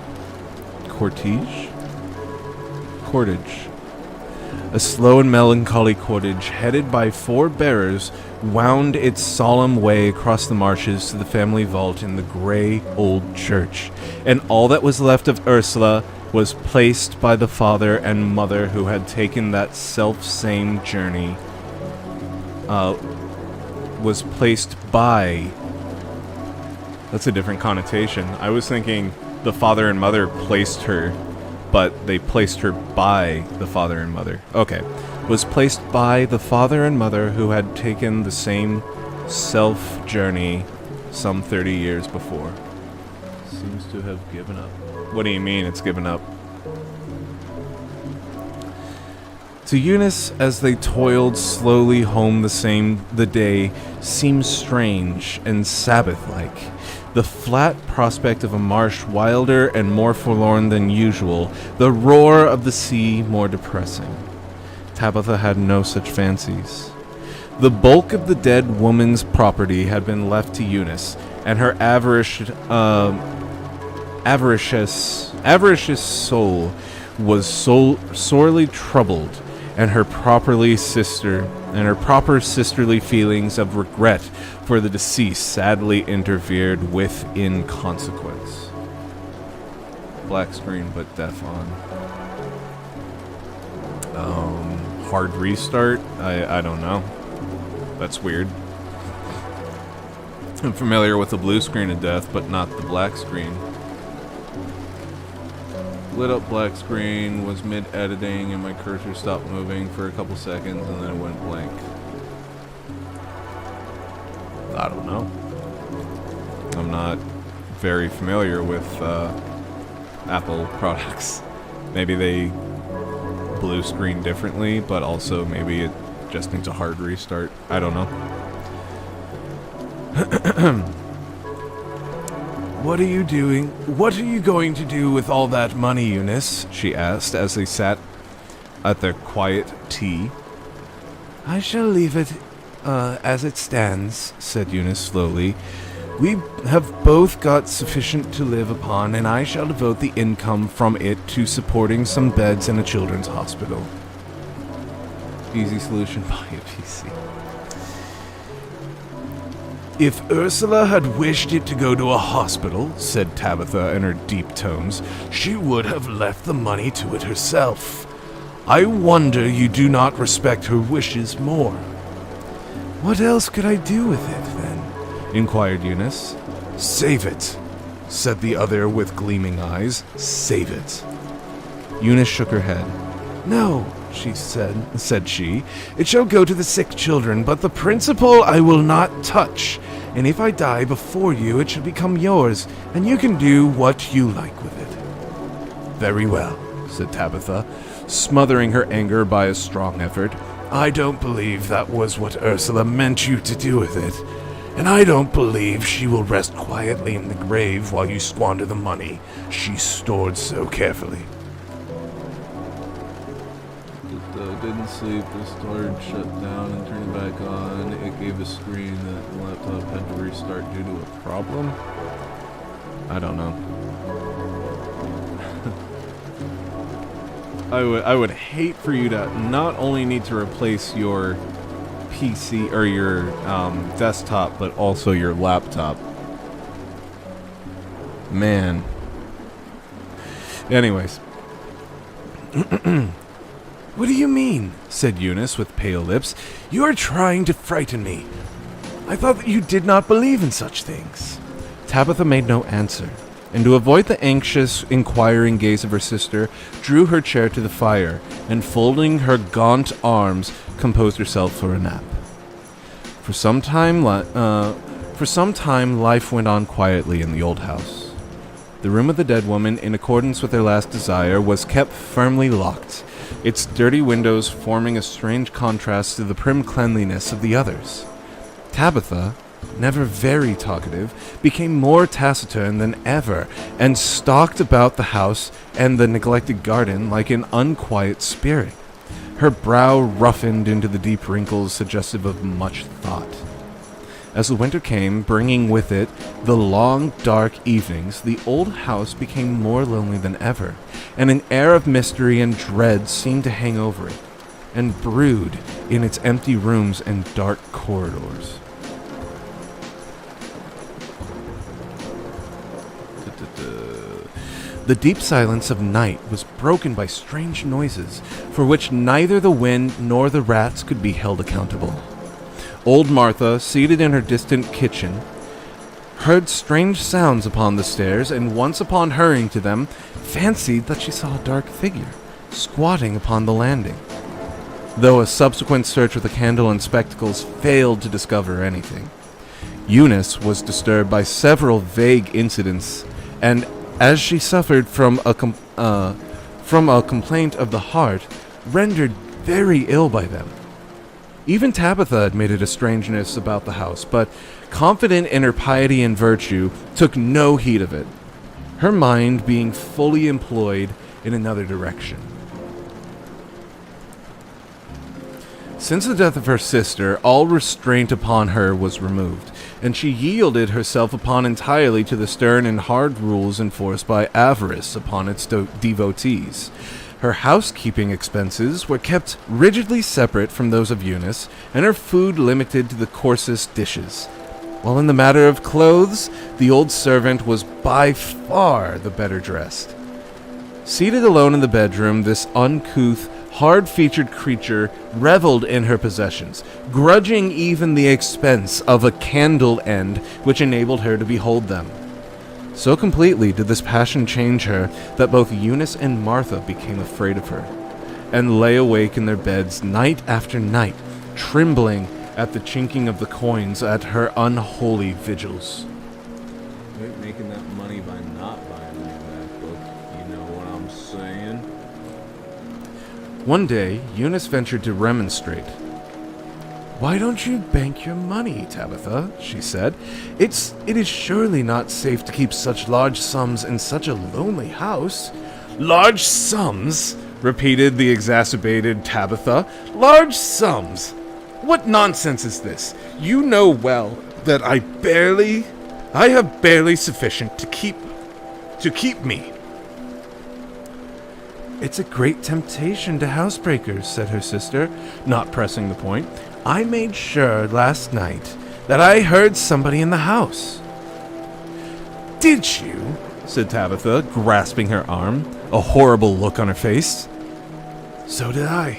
A slow and melancholy cordage, headed by 4 bearers, wound its solemn way across the marshes to the family vault in the grey old church, and all that was left of Ursula was placed by the father and mother who had taken that self-same journey. That's a different connotation. I was thinking the father and mother placed her, but they placed her by the father and mother. Okay. Was placed by the father and mother who had taken the same self-journey some 30 years before. Seems to have given up. What do you mean it's given up? To Eunice, as they toiled slowly home the day seemed strange and Sabbath-like. The flat prospect of a marsh wilder and more forlorn than usual, the roar of the sea more depressing. Tabitha had no such fancies. The bulk of the dead woman's property had been left to Eunice, and her avaricious soul was sorely troubled, and her proper sisterly feelings of regret for the deceased sadly interfered with in consequence. Black screen, but deaf on. hard restart? I don't know. That's weird. I'm familiar with the blue screen of death, but not the black screen. Lit up black screen, was mid-editing, and my cursor stopped moving for a couple seconds, and then it went blank. I don't know. I'm not very familiar with Apple products. Maybe they blue screen differently, but also maybe it just needs a hard restart. I don't know. What are you doing? What are you going to do with all that money, Eunice? She asked as they sat at their quiet tea. I shall leave it as it stands, said Eunice slowly. We have both got sufficient to live upon, and I shall devote the income from it to supporting some beds in a children's hospital. Easy solution, buy a PC. If Ursula had wished it to go to a hospital, said Tabitha in her deep tones, she would have left the money to it herself. I wonder you do not respect her wishes more. What else could I do with it, then? Inquired Eunice. Save it, said the other with gleaming eyes. Save it. Eunice shook her head. No, said she. It shall go to the sick children, but the principal I will not touch. And if I die before you, it shall become yours, and you can do what you like with it. Very well, said Tabitha, smothering her anger by a strong effort. I don't believe that was what Ursula meant you to do with it. And I don't believe she will rest quietly in the grave while you squander the money she stored so carefully. Didn't sleep, the storage shut down and turned back on. It gave a screen that the laptop had to restart due to a problem. I don't know. I would hate for you to not only need to replace your PC or your desktop, but also your laptop. Man. Anyways. What do you mean? Said Eunice with pale lips. You are trying to frighten me. I thought that you did not believe in such things. Tabitha made no answer, and to avoid the anxious, inquiring gaze of her sister, drew her chair to the fire, and folding her gaunt arms, composed herself for a nap. For some time, life went on quietly in the old house. The room of the dead woman, in accordance with her last desire, was kept firmly locked, its dirty windows forming a strange contrast to the prim cleanliness of the others. Tabitha, never very talkative, became more taciturn than ever, and stalked about the house and the neglected garden like an unquiet spirit, her brow roughened into the deep wrinkles suggestive of much thought. As the winter came, bringing with it the long, dark evenings, the old house became more lonely than ever, and an air of mystery and dread seemed to hang over it, and brood in its empty rooms and dark corridors. The deep silence of night was broken by strange noises, for which neither the wind nor the rats could be held accountable. Old Martha, seated in her distant kitchen, heard strange sounds upon the stairs, and once upon hurrying to them, fancied that she saw a dark figure squatting upon the landing, though a subsequent search with a candle and spectacles failed to discover anything. Eunice was disturbed by several vague incidents, and as she suffered from a complaint of the heart, rendered very ill by them. Even Tabitha admitted a strangeness about the house, but, confident in her piety and virtue, took no heed of it, her mind being fully employed in another direction. Since the death of her sister, all restraint upon her was removed, and she yielded herself upon entirely to the stern and hard rules enforced by avarice upon its devotees. Her housekeeping expenses were kept rigidly separate from those of Eunice, and her food limited to the coarsest dishes. While in the matter of clothes, the old servant was by far the better dressed. Seated alone in the bedroom, this uncouth, hard-featured creature reveled in her possessions, grudging even the expense of a candle end which enabled her to behold them. So completely did this passion change her that both Eunice and Martha became afraid of her, and lay awake in their beds night after night, trembling at the chinking of the coins at her unholy vigils. You ain't making that money by not buying me that book. You know what I'm saying? One day, Eunice ventured to remonstrate. "Why don't you bank your money, Tabitha?" she said. It is surely not safe to keep such large sums in such a lonely house." "Large sums?" repeated the exacerbated Tabitha. "Large sums? What nonsense is this? You know well that I have barely sufficient to keep me." "It's a great temptation to housebreakers," said her sister, not pressing the point. "I made sure last night that I heard somebody in the house." "Did you?" said Tabitha, grasping her arm, a horrible look on her face. "So did I.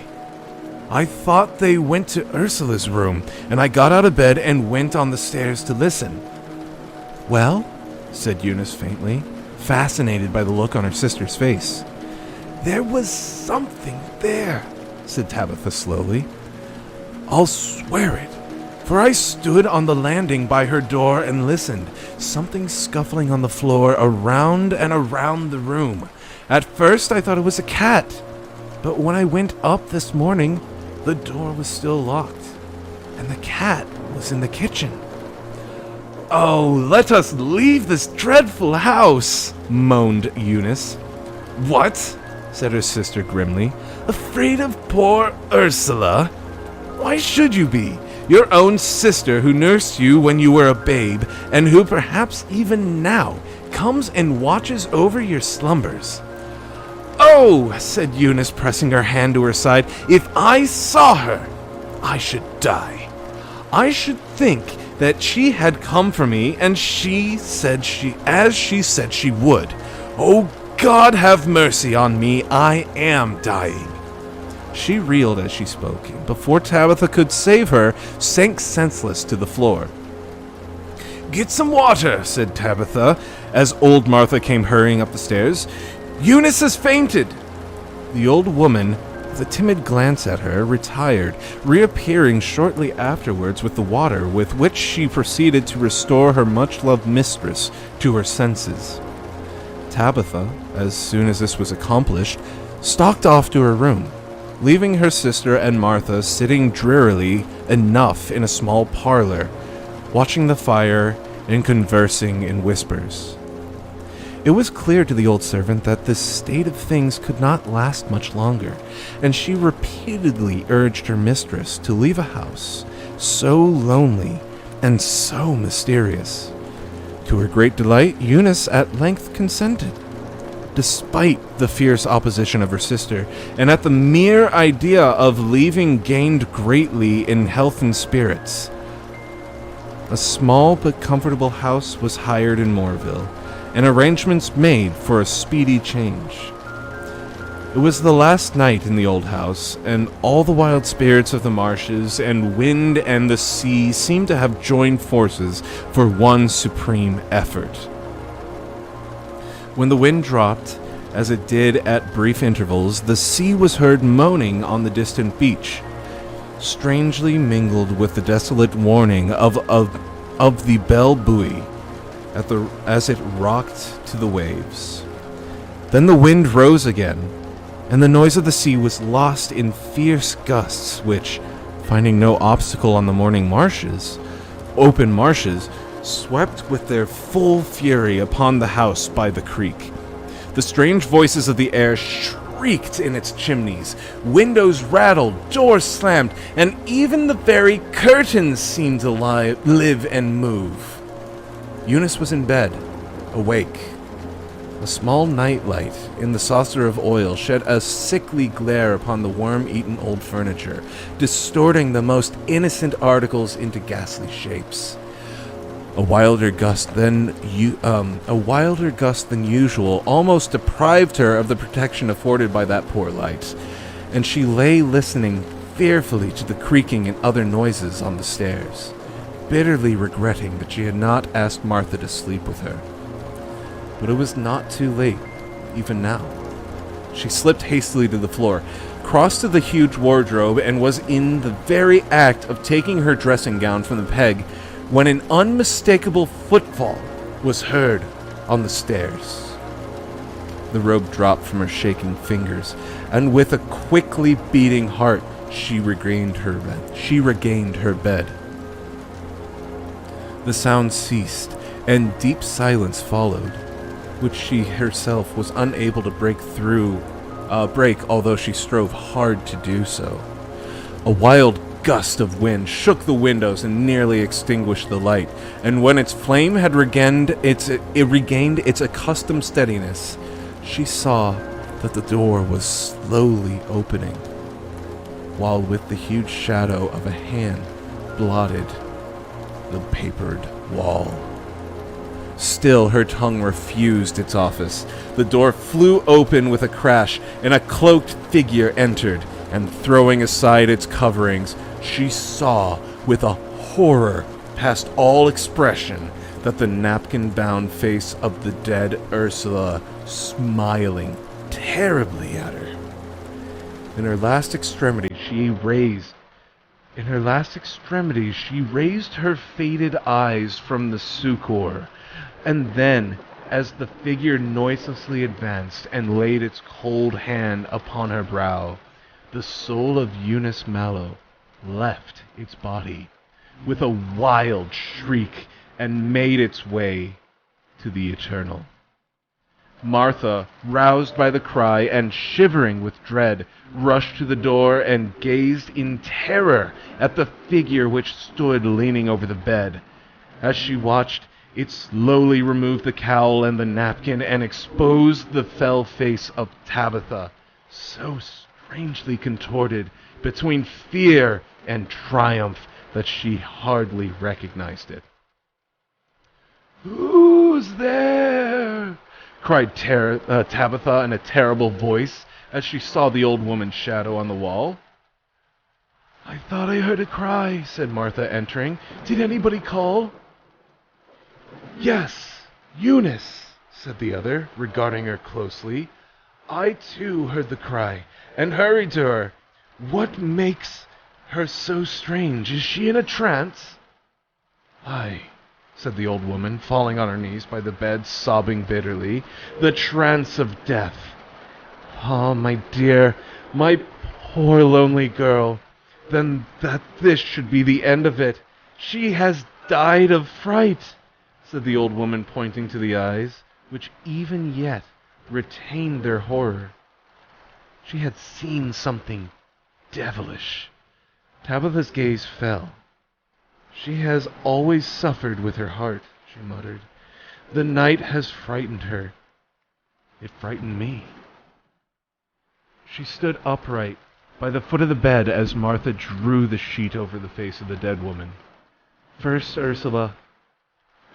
I thought they went to Ursula's room, and I got out of bed and went on the stairs to listen." "Well?" said Eunice faintly, fascinated by the look on her sister's face. "There was something there," said Tabitha slowly. "I'll swear it, for I stood on the landing by her door and listened, something scuffling on the floor around and around the room. At first I thought it was a cat, but when I went up this morning, the door was still locked, and the cat was in the kitchen." "Oh, let us leave this dreadful house," moaned Eunice. "What?" said her sister grimly. "Afraid of poor Ursula? Why should you be? Your own sister who nursed you when you were a babe, and who perhaps even now comes and watches over your slumbers." "Oh," said Eunice, pressing her hand to her side, "if I saw her, I should die. I should think that she had come for me, and she said she would. Oh, God have mercy on me, I am dying." She reeled as she spoke, and before Tabitha could save her, sank senseless to the floor. "Get some water," said Tabitha, as old Martha came hurrying up the stairs. "Eunice has fainted." The old woman, with a timid glance at her, retired, reappearing shortly afterwards with the water, with which she proceeded to restore her much-loved mistress to her senses. Tabitha, as soon as this was accomplished, stalked off to her room, leaving her sister and Martha sitting drearily enough in a small parlor, watching the fire and conversing in whispers. It was clear to the old servant that this state of things could not last much longer, and she repeatedly urged her mistress to leave a house so lonely and so mysterious. To her great delight, Eunice at length consented, despite the fierce opposition of her sister, and at the mere idea of leaving gained greatly in health and spirits. A small but comfortable house was hired in Moorville, and arrangements made for a speedy change. It was the last night in the old house, and all the wild spirits of the marshes and wind and the sea seemed to have joined forces for one supreme effort. When the wind dropped, as it did at brief intervals, the sea was heard moaning on the distant beach, strangely mingled with the desolate warning of the bell buoy as it rocked to the waves. Then the wind rose again, and the noise of the sea was lost in fierce gusts which, finding no obstacle on the morning open marshes, swept with their full fury upon the house by the creek. The strange voices of the air shrieked in its chimneys, windows rattled, doors slammed, and even the very curtains seemed to live and move. Eunice was in bed, awake. A small nightlight in the saucer of oil shed a sickly glare upon the worm-eaten old furniture, distorting the most innocent articles into ghastly shapes. A wilder gust than usual almost deprived her of the protection afforded by that poor light, and she lay listening fearfully to the creaking and other noises on the stairs, bitterly regretting that she had not asked Martha to sleep with her. But it was not too late, even now. She slipped hastily to the floor, crossed to the huge wardrobe, and was in the very act of taking her dressing gown from the peg when an unmistakable footfall was heard on the stairs. The robe dropped from her shaking fingers, and with a quickly beating heart, she regained her bed. The sound ceased, and deep silence followed, which she herself was unable to break, although she strove hard to do so. A wild gust of wind shook the windows and nearly extinguished the light, and when its flame had regained its accustomed steadiness, she saw that the door was slowly opening, while with the huge shadow of a hand blotted the papered wall. Still, her tongue refused its office. The door flew open with a crash, and a cloaked figure entered, and throwing aside its coverings, she saw, with a horror past all expression, that the napkin-bound face of the dead Ursula smiling terribly at her. In her last extremity, she raised her faded eyes from the succor, and then, as the figure noiselessly advanced and laid its cold hand upon her brow, the soul of Eunice Mallow left its body with a wild shriek and made its way to the eternal. Martha, roused by the cry and shivering with dread, rushed to the door and gazed in terror at the figure which stood leaning over the bed. As she watched, it slowly removed the cowl and the napkin and exposed the fell face of Tabitha, so strangely contorted between fear and triumph that she hardly recognized it. "Who's there?" cried Tabitha in a terrible voice as she saw the old woman's shadow on the wall. "I thought I heard a cry," said Martha, entering. "Did anybody call?" "Yes, Eunice," said the other, regarding her closely. "I too heard the cry, and hurried to her. What makes her so strange? Is she in a trance?" "Aye," said the old woman, falling on her knees by the bed, sobbing bitterly. "The trance of death. Ah, my dear, my poor lonely girl. Then that this should be the end of it. She has died of fright," said the old woman, pointing to the eyes, which even yet retained their horror. She had seen something devilish. Tabitha's gaze fell. "She has always suffered with her heart," she muttered. "The night has frightened her. It frightened me." She stood upright by the foot of the bed as Martha drew the sheet over the face of the dead woman. "First Ursula,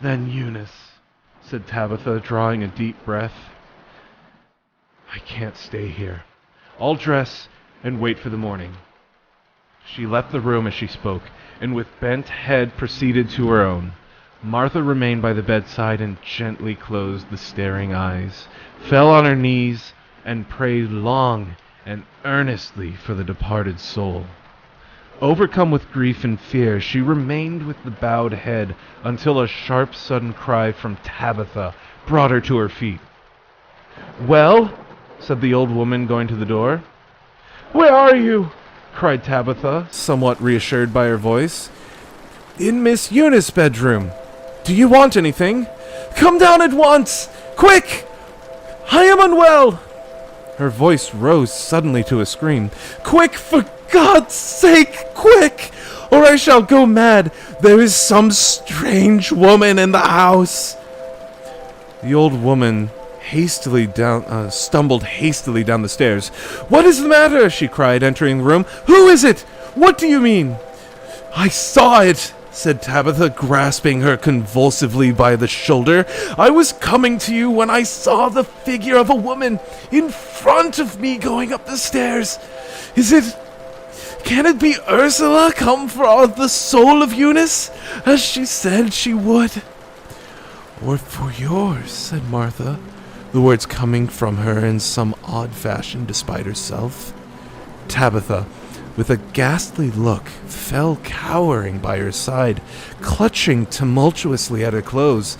then Eunice," said Tabitha, drawing a deep breath. "I can't stay here. I'll dress and wait for the morning." She left the room as she spoke, and with bent head proceeded to her own. Martha remained by the bedside and gently closed the staring eyes, fell on her knees, and prayed long and earnestly for the departed soul. Overcome with grief and fear, she remained with the bowed head until a sharp, sudden cry from Tabitha brought her to her feet. "Well?" said the old woman, going to the door. "Where are you?" cried Tabitha, somewhat reassured by her voice. "In Miss Eunice's bedroom. Do you want anything? Come down at once! Quick! I am unwell!" Her voice rose suddenly to a scream. "Quick, for God's sake, quick! Or I shall go mad! There is some strange woman in the house!" The old woman stumbled hastily down the stairs. "What is the matter?" she cried, entering the room. "Who is it? What do you mean?" "I saw it," said Tabitha, grasping her convulsively by the shoulder. "I was coming to you when I saw the figure of a woman in front of me going up the stairs. Can it be Ursula come for the soul of Eunice, as she said she would?" "Or for yours," said Martha, the words coming from her in some odd fashion despite herself. Tabitha, with a ghastly look, fell cowering by her side, clutching tumultuously at her clothes.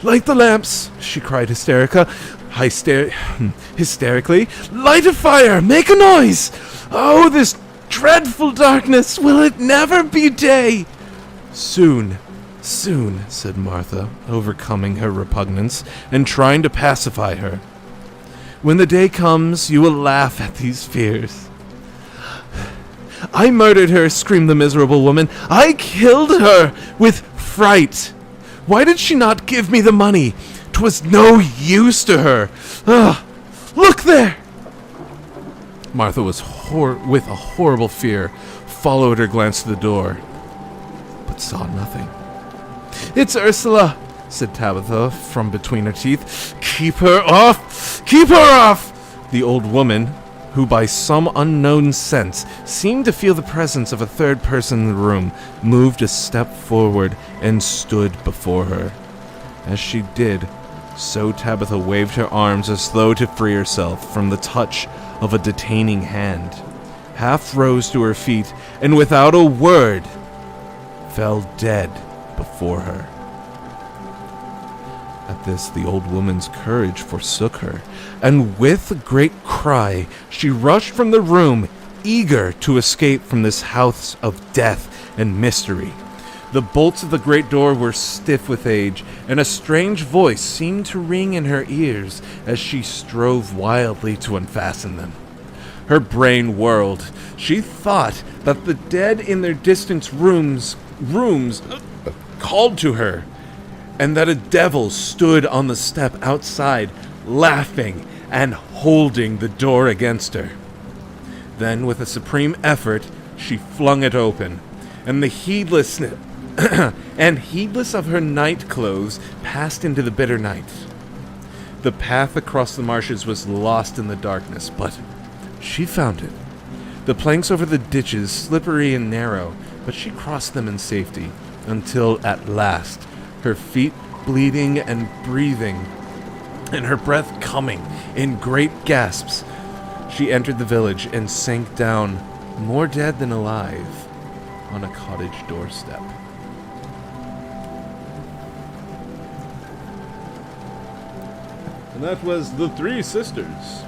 "Light the lamps!" she cried hysterically. "Light a fire! Make a noise! Oh, this dreadful darkness! Will it never be day?" Soon, said Martha, overcoming her repugnance and trying to pacify her. "When the day comes, you will laugh at these fears." "I murdered her," screamed the miserable woman. "I killed her with fright. Why did she not give me the money? 'Twas no use to her. Ugh! Look there!" Martha was with a horrible fear, followed her glance to the door, but saw nothing. "It's Ursula," said Tabitha from between her teeth. "Keep her off! Keep her off!" The old woman, who by some unknown sense seemed to feel the presence of a third person in the room, moved a step forward and stood before her. As she did, so Tabitha waved her arms as though to free herself from the touch of a detaining hand, half rose to her feet, and without a word, fell dead before her. At this, the old woman's courage forsook her, and with a great cry, she rushed from the room, eager to escape from this house of death and mystery. The bolts of the great door were stiff with age, and a strange voice seemed to ring in her ears as she strove wildly to unfasten them. Her brain whirled. She thought that the dead in their distant rooms called to her, and that a devil stood on the step outside, laughing and holding the door against her. Then, with a supreme effort, she flung it open, and heedless of her night clothes, passed into the bitter night. The path across the marshes was lost in the darkness, but she found it. The planks over the ditches, slippery and narrow, but she crossed them in safety, until at last, her feet bleeding and breathing, and her breath coming in great gasps, she entered the village and sank down, more dead than alive, on a cottage doorstep. And that was The Three Sisters.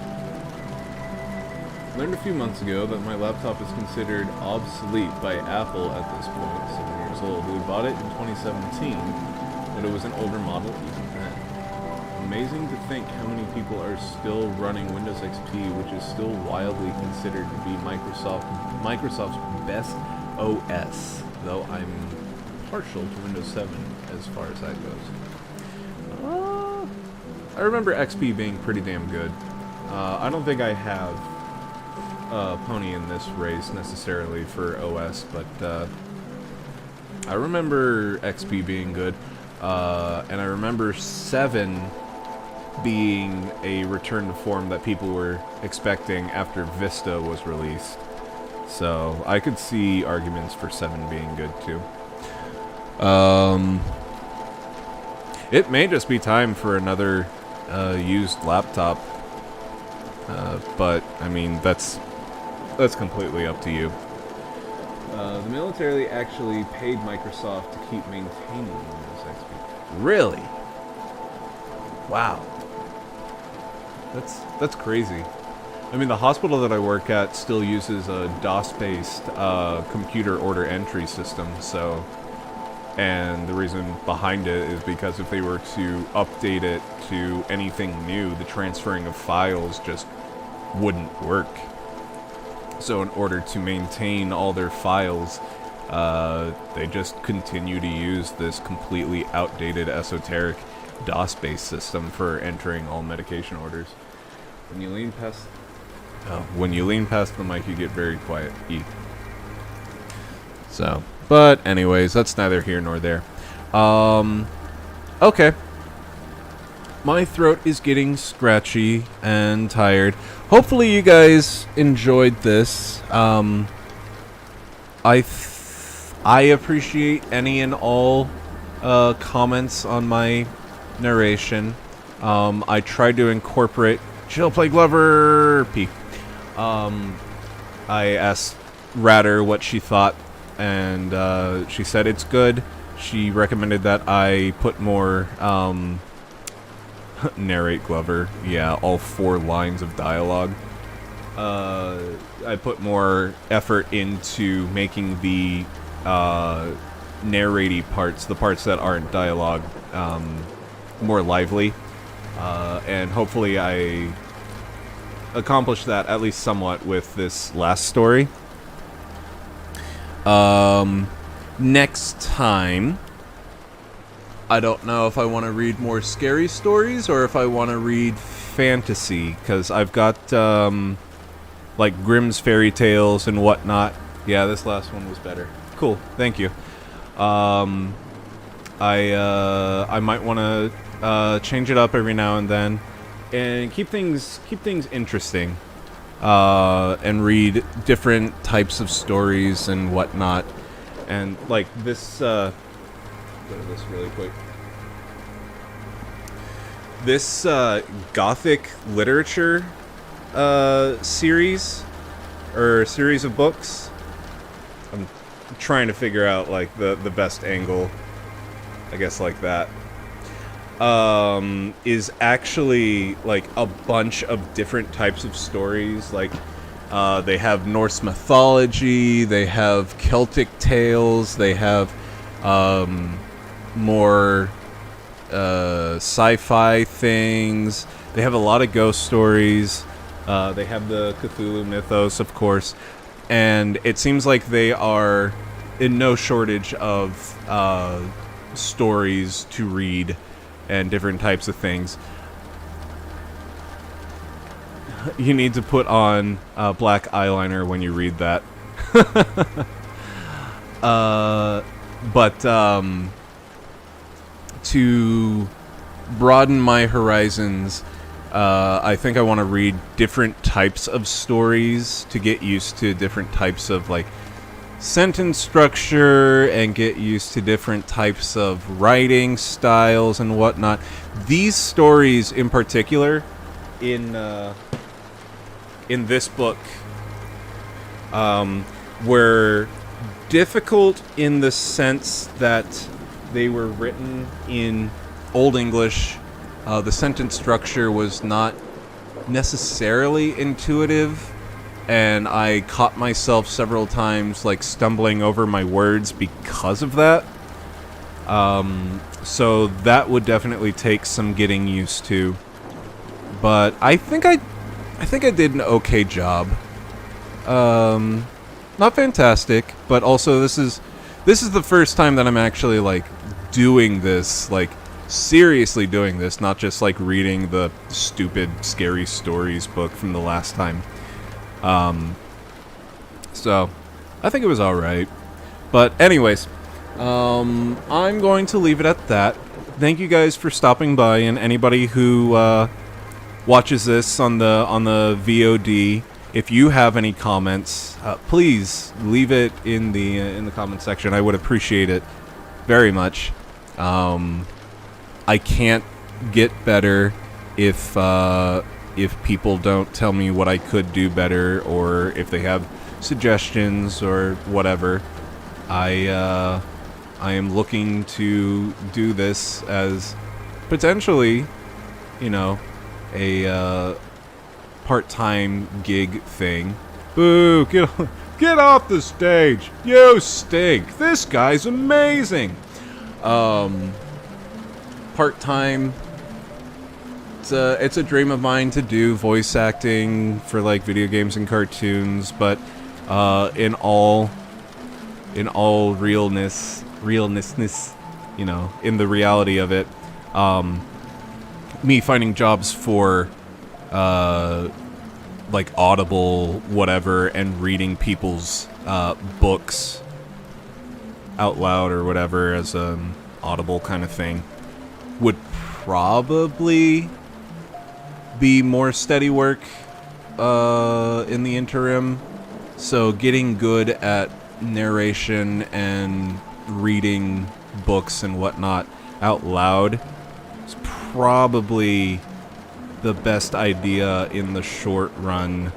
Learned a few months ago that my laptop is considered obsolete by Apple at this point, 7 years old. We bought it in 2017, but it was an older model even then. Amazing to think how many people are still running Windows XP, which is still wildly considered to be Microsoft's best OS, though I'm partial to Windows 7 as far as that goes. I remember XP being pretty damn good. I don't think I have Pony in this race necessarily for OS, but I remember XP being good, and I remember 7 being a return to form that people were expecting after Vista was released. So I could see arguments for 7 being good too. It may just be time for another used laptop, but I mean that's completely up to you. The military actually paid Microsoft to keep maintaining Windows XP. Really? Wow. That's crazy. I mean, the hospital that I work at still uses a DOS-based computer order entry system, so... And the reason behind it is because if they were to update it to anything new, the transferring of files just wouldn't work. So in order to maintain all their files, they just continue to use this completely outdated, esoteric DOS-based system for entering all medication orders. When you lean past the mic, you get very quiet. So, But anyways, that's neither here nor there. Okay. My throat is getting scratchy and tired. Hopefully you guys enjoyed this. I appreciate any and all comments on my narration. I tried to incorporate She'll play Glover P. I asked Ratter what she thought, and she said it's good. She recommended that I put more narrate Glover. Yeah, all 4 lines of dialogue. I put more effort into making the narrating parts, the parts that aren't dialogue, more lively. And hopefully I accomplished that at least somewhat with this last story. Next time, I don't know if I want to read more scary stories or if I want to read fantasy, because I've got like Grimm's fairy tales and whatnot. Yeah, this last one was better. Cool, thank you. I might want to change it up every now and then, and keep things interesting, and read different types of stories and whatnot. And like this, go to this really quick. This Gothic literature series of books. I'm trying to figure out like the best angle, I guess, like that. Is actually like a bunch of different types of stories. Like they have Norse mythology, they have Celtic tales, they have more sci-fi things. They have a lot of ghost stories. They have the Cthulhu mythos, of course, and it seems like they are in no shortage of stories to read and different types of things. You need to put on black eyeliner when you read that. But to broaden my horizons, I think I want to read different types of stories to get used to different types of like sentence structure and get used to different types of writing styles and whatnot. These stories in particular, in this book, were difficult in the sense that they were written in Old English. The sentence structure was not necessarily intuitive, and I caught myself several times like stumbling over my words because of that. So that would definitely take some getting used to. But I think I did an okay job. Not fantastic, but also this is the first time that I'm actually like doing this, like seriously doing this, not just like reading the stupid scary stories book from the last time. So I think it was alright. But anyways, I'm going to leave it at that. Thank you guys for stopping by, and anybody who watches this on the VOD, if you have any comments, please leave it in the comment section. I would appreciate it very much. I can't get better if people don't tell me what I could do better, or if they have suggestions or whatever. I am looking to do this as potentially, a part-time gig thing. Boo! Get off the stage! You stink! This guy's amazing! Part-time. It's a dream of mine to do voice acting for like video games and cartoons, but in all realness, in the reality of it, me finding jobs for like Audible, whatever, and reading people's books out loud or whatever as an audible kind of thing would probably be more steady work in the interim. So getting good at narration and reading books and whatnot out loud is probably the best idea in the short run,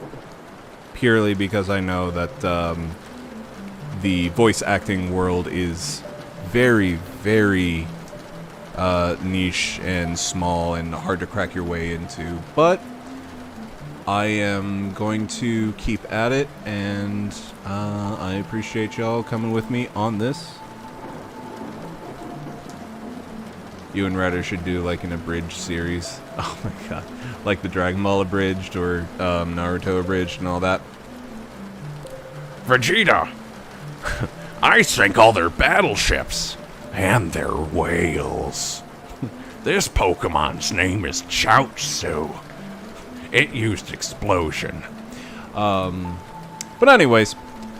purely because I know that the voice acting world is very, very niche and small and hard to crack your way into. But I am going to keep at it, and I appreciate y'all coming with me on this. You and Ryder should do like an abridged series. Oh my god. Like the Dragon Ball abridged or Naruto abridged and all that. Vegeta, I sink all their battleships and their whales. This Pokemon's name is Chaozu. It used explosion. But anyways,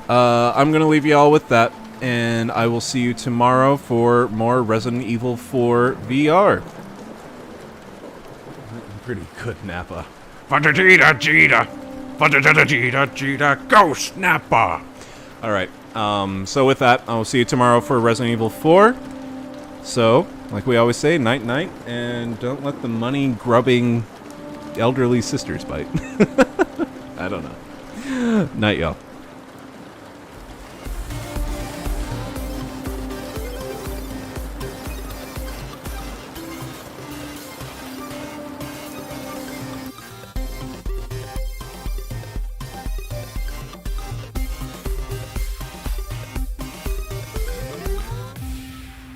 I'm going to leave you all with that, and I will see you tomorrow for more Resident Evil 4 VR. Pretty good, Nappa. Vegeta, Vegeta, Vegeta, Vegeta, Ghost Nappa. Alright, so with that, I will see you tomorrow for Resident Evil 4. So, like we always say, night-night, and don't let the money-grubbing elderly sisters bite. I don't know. Night, y'all.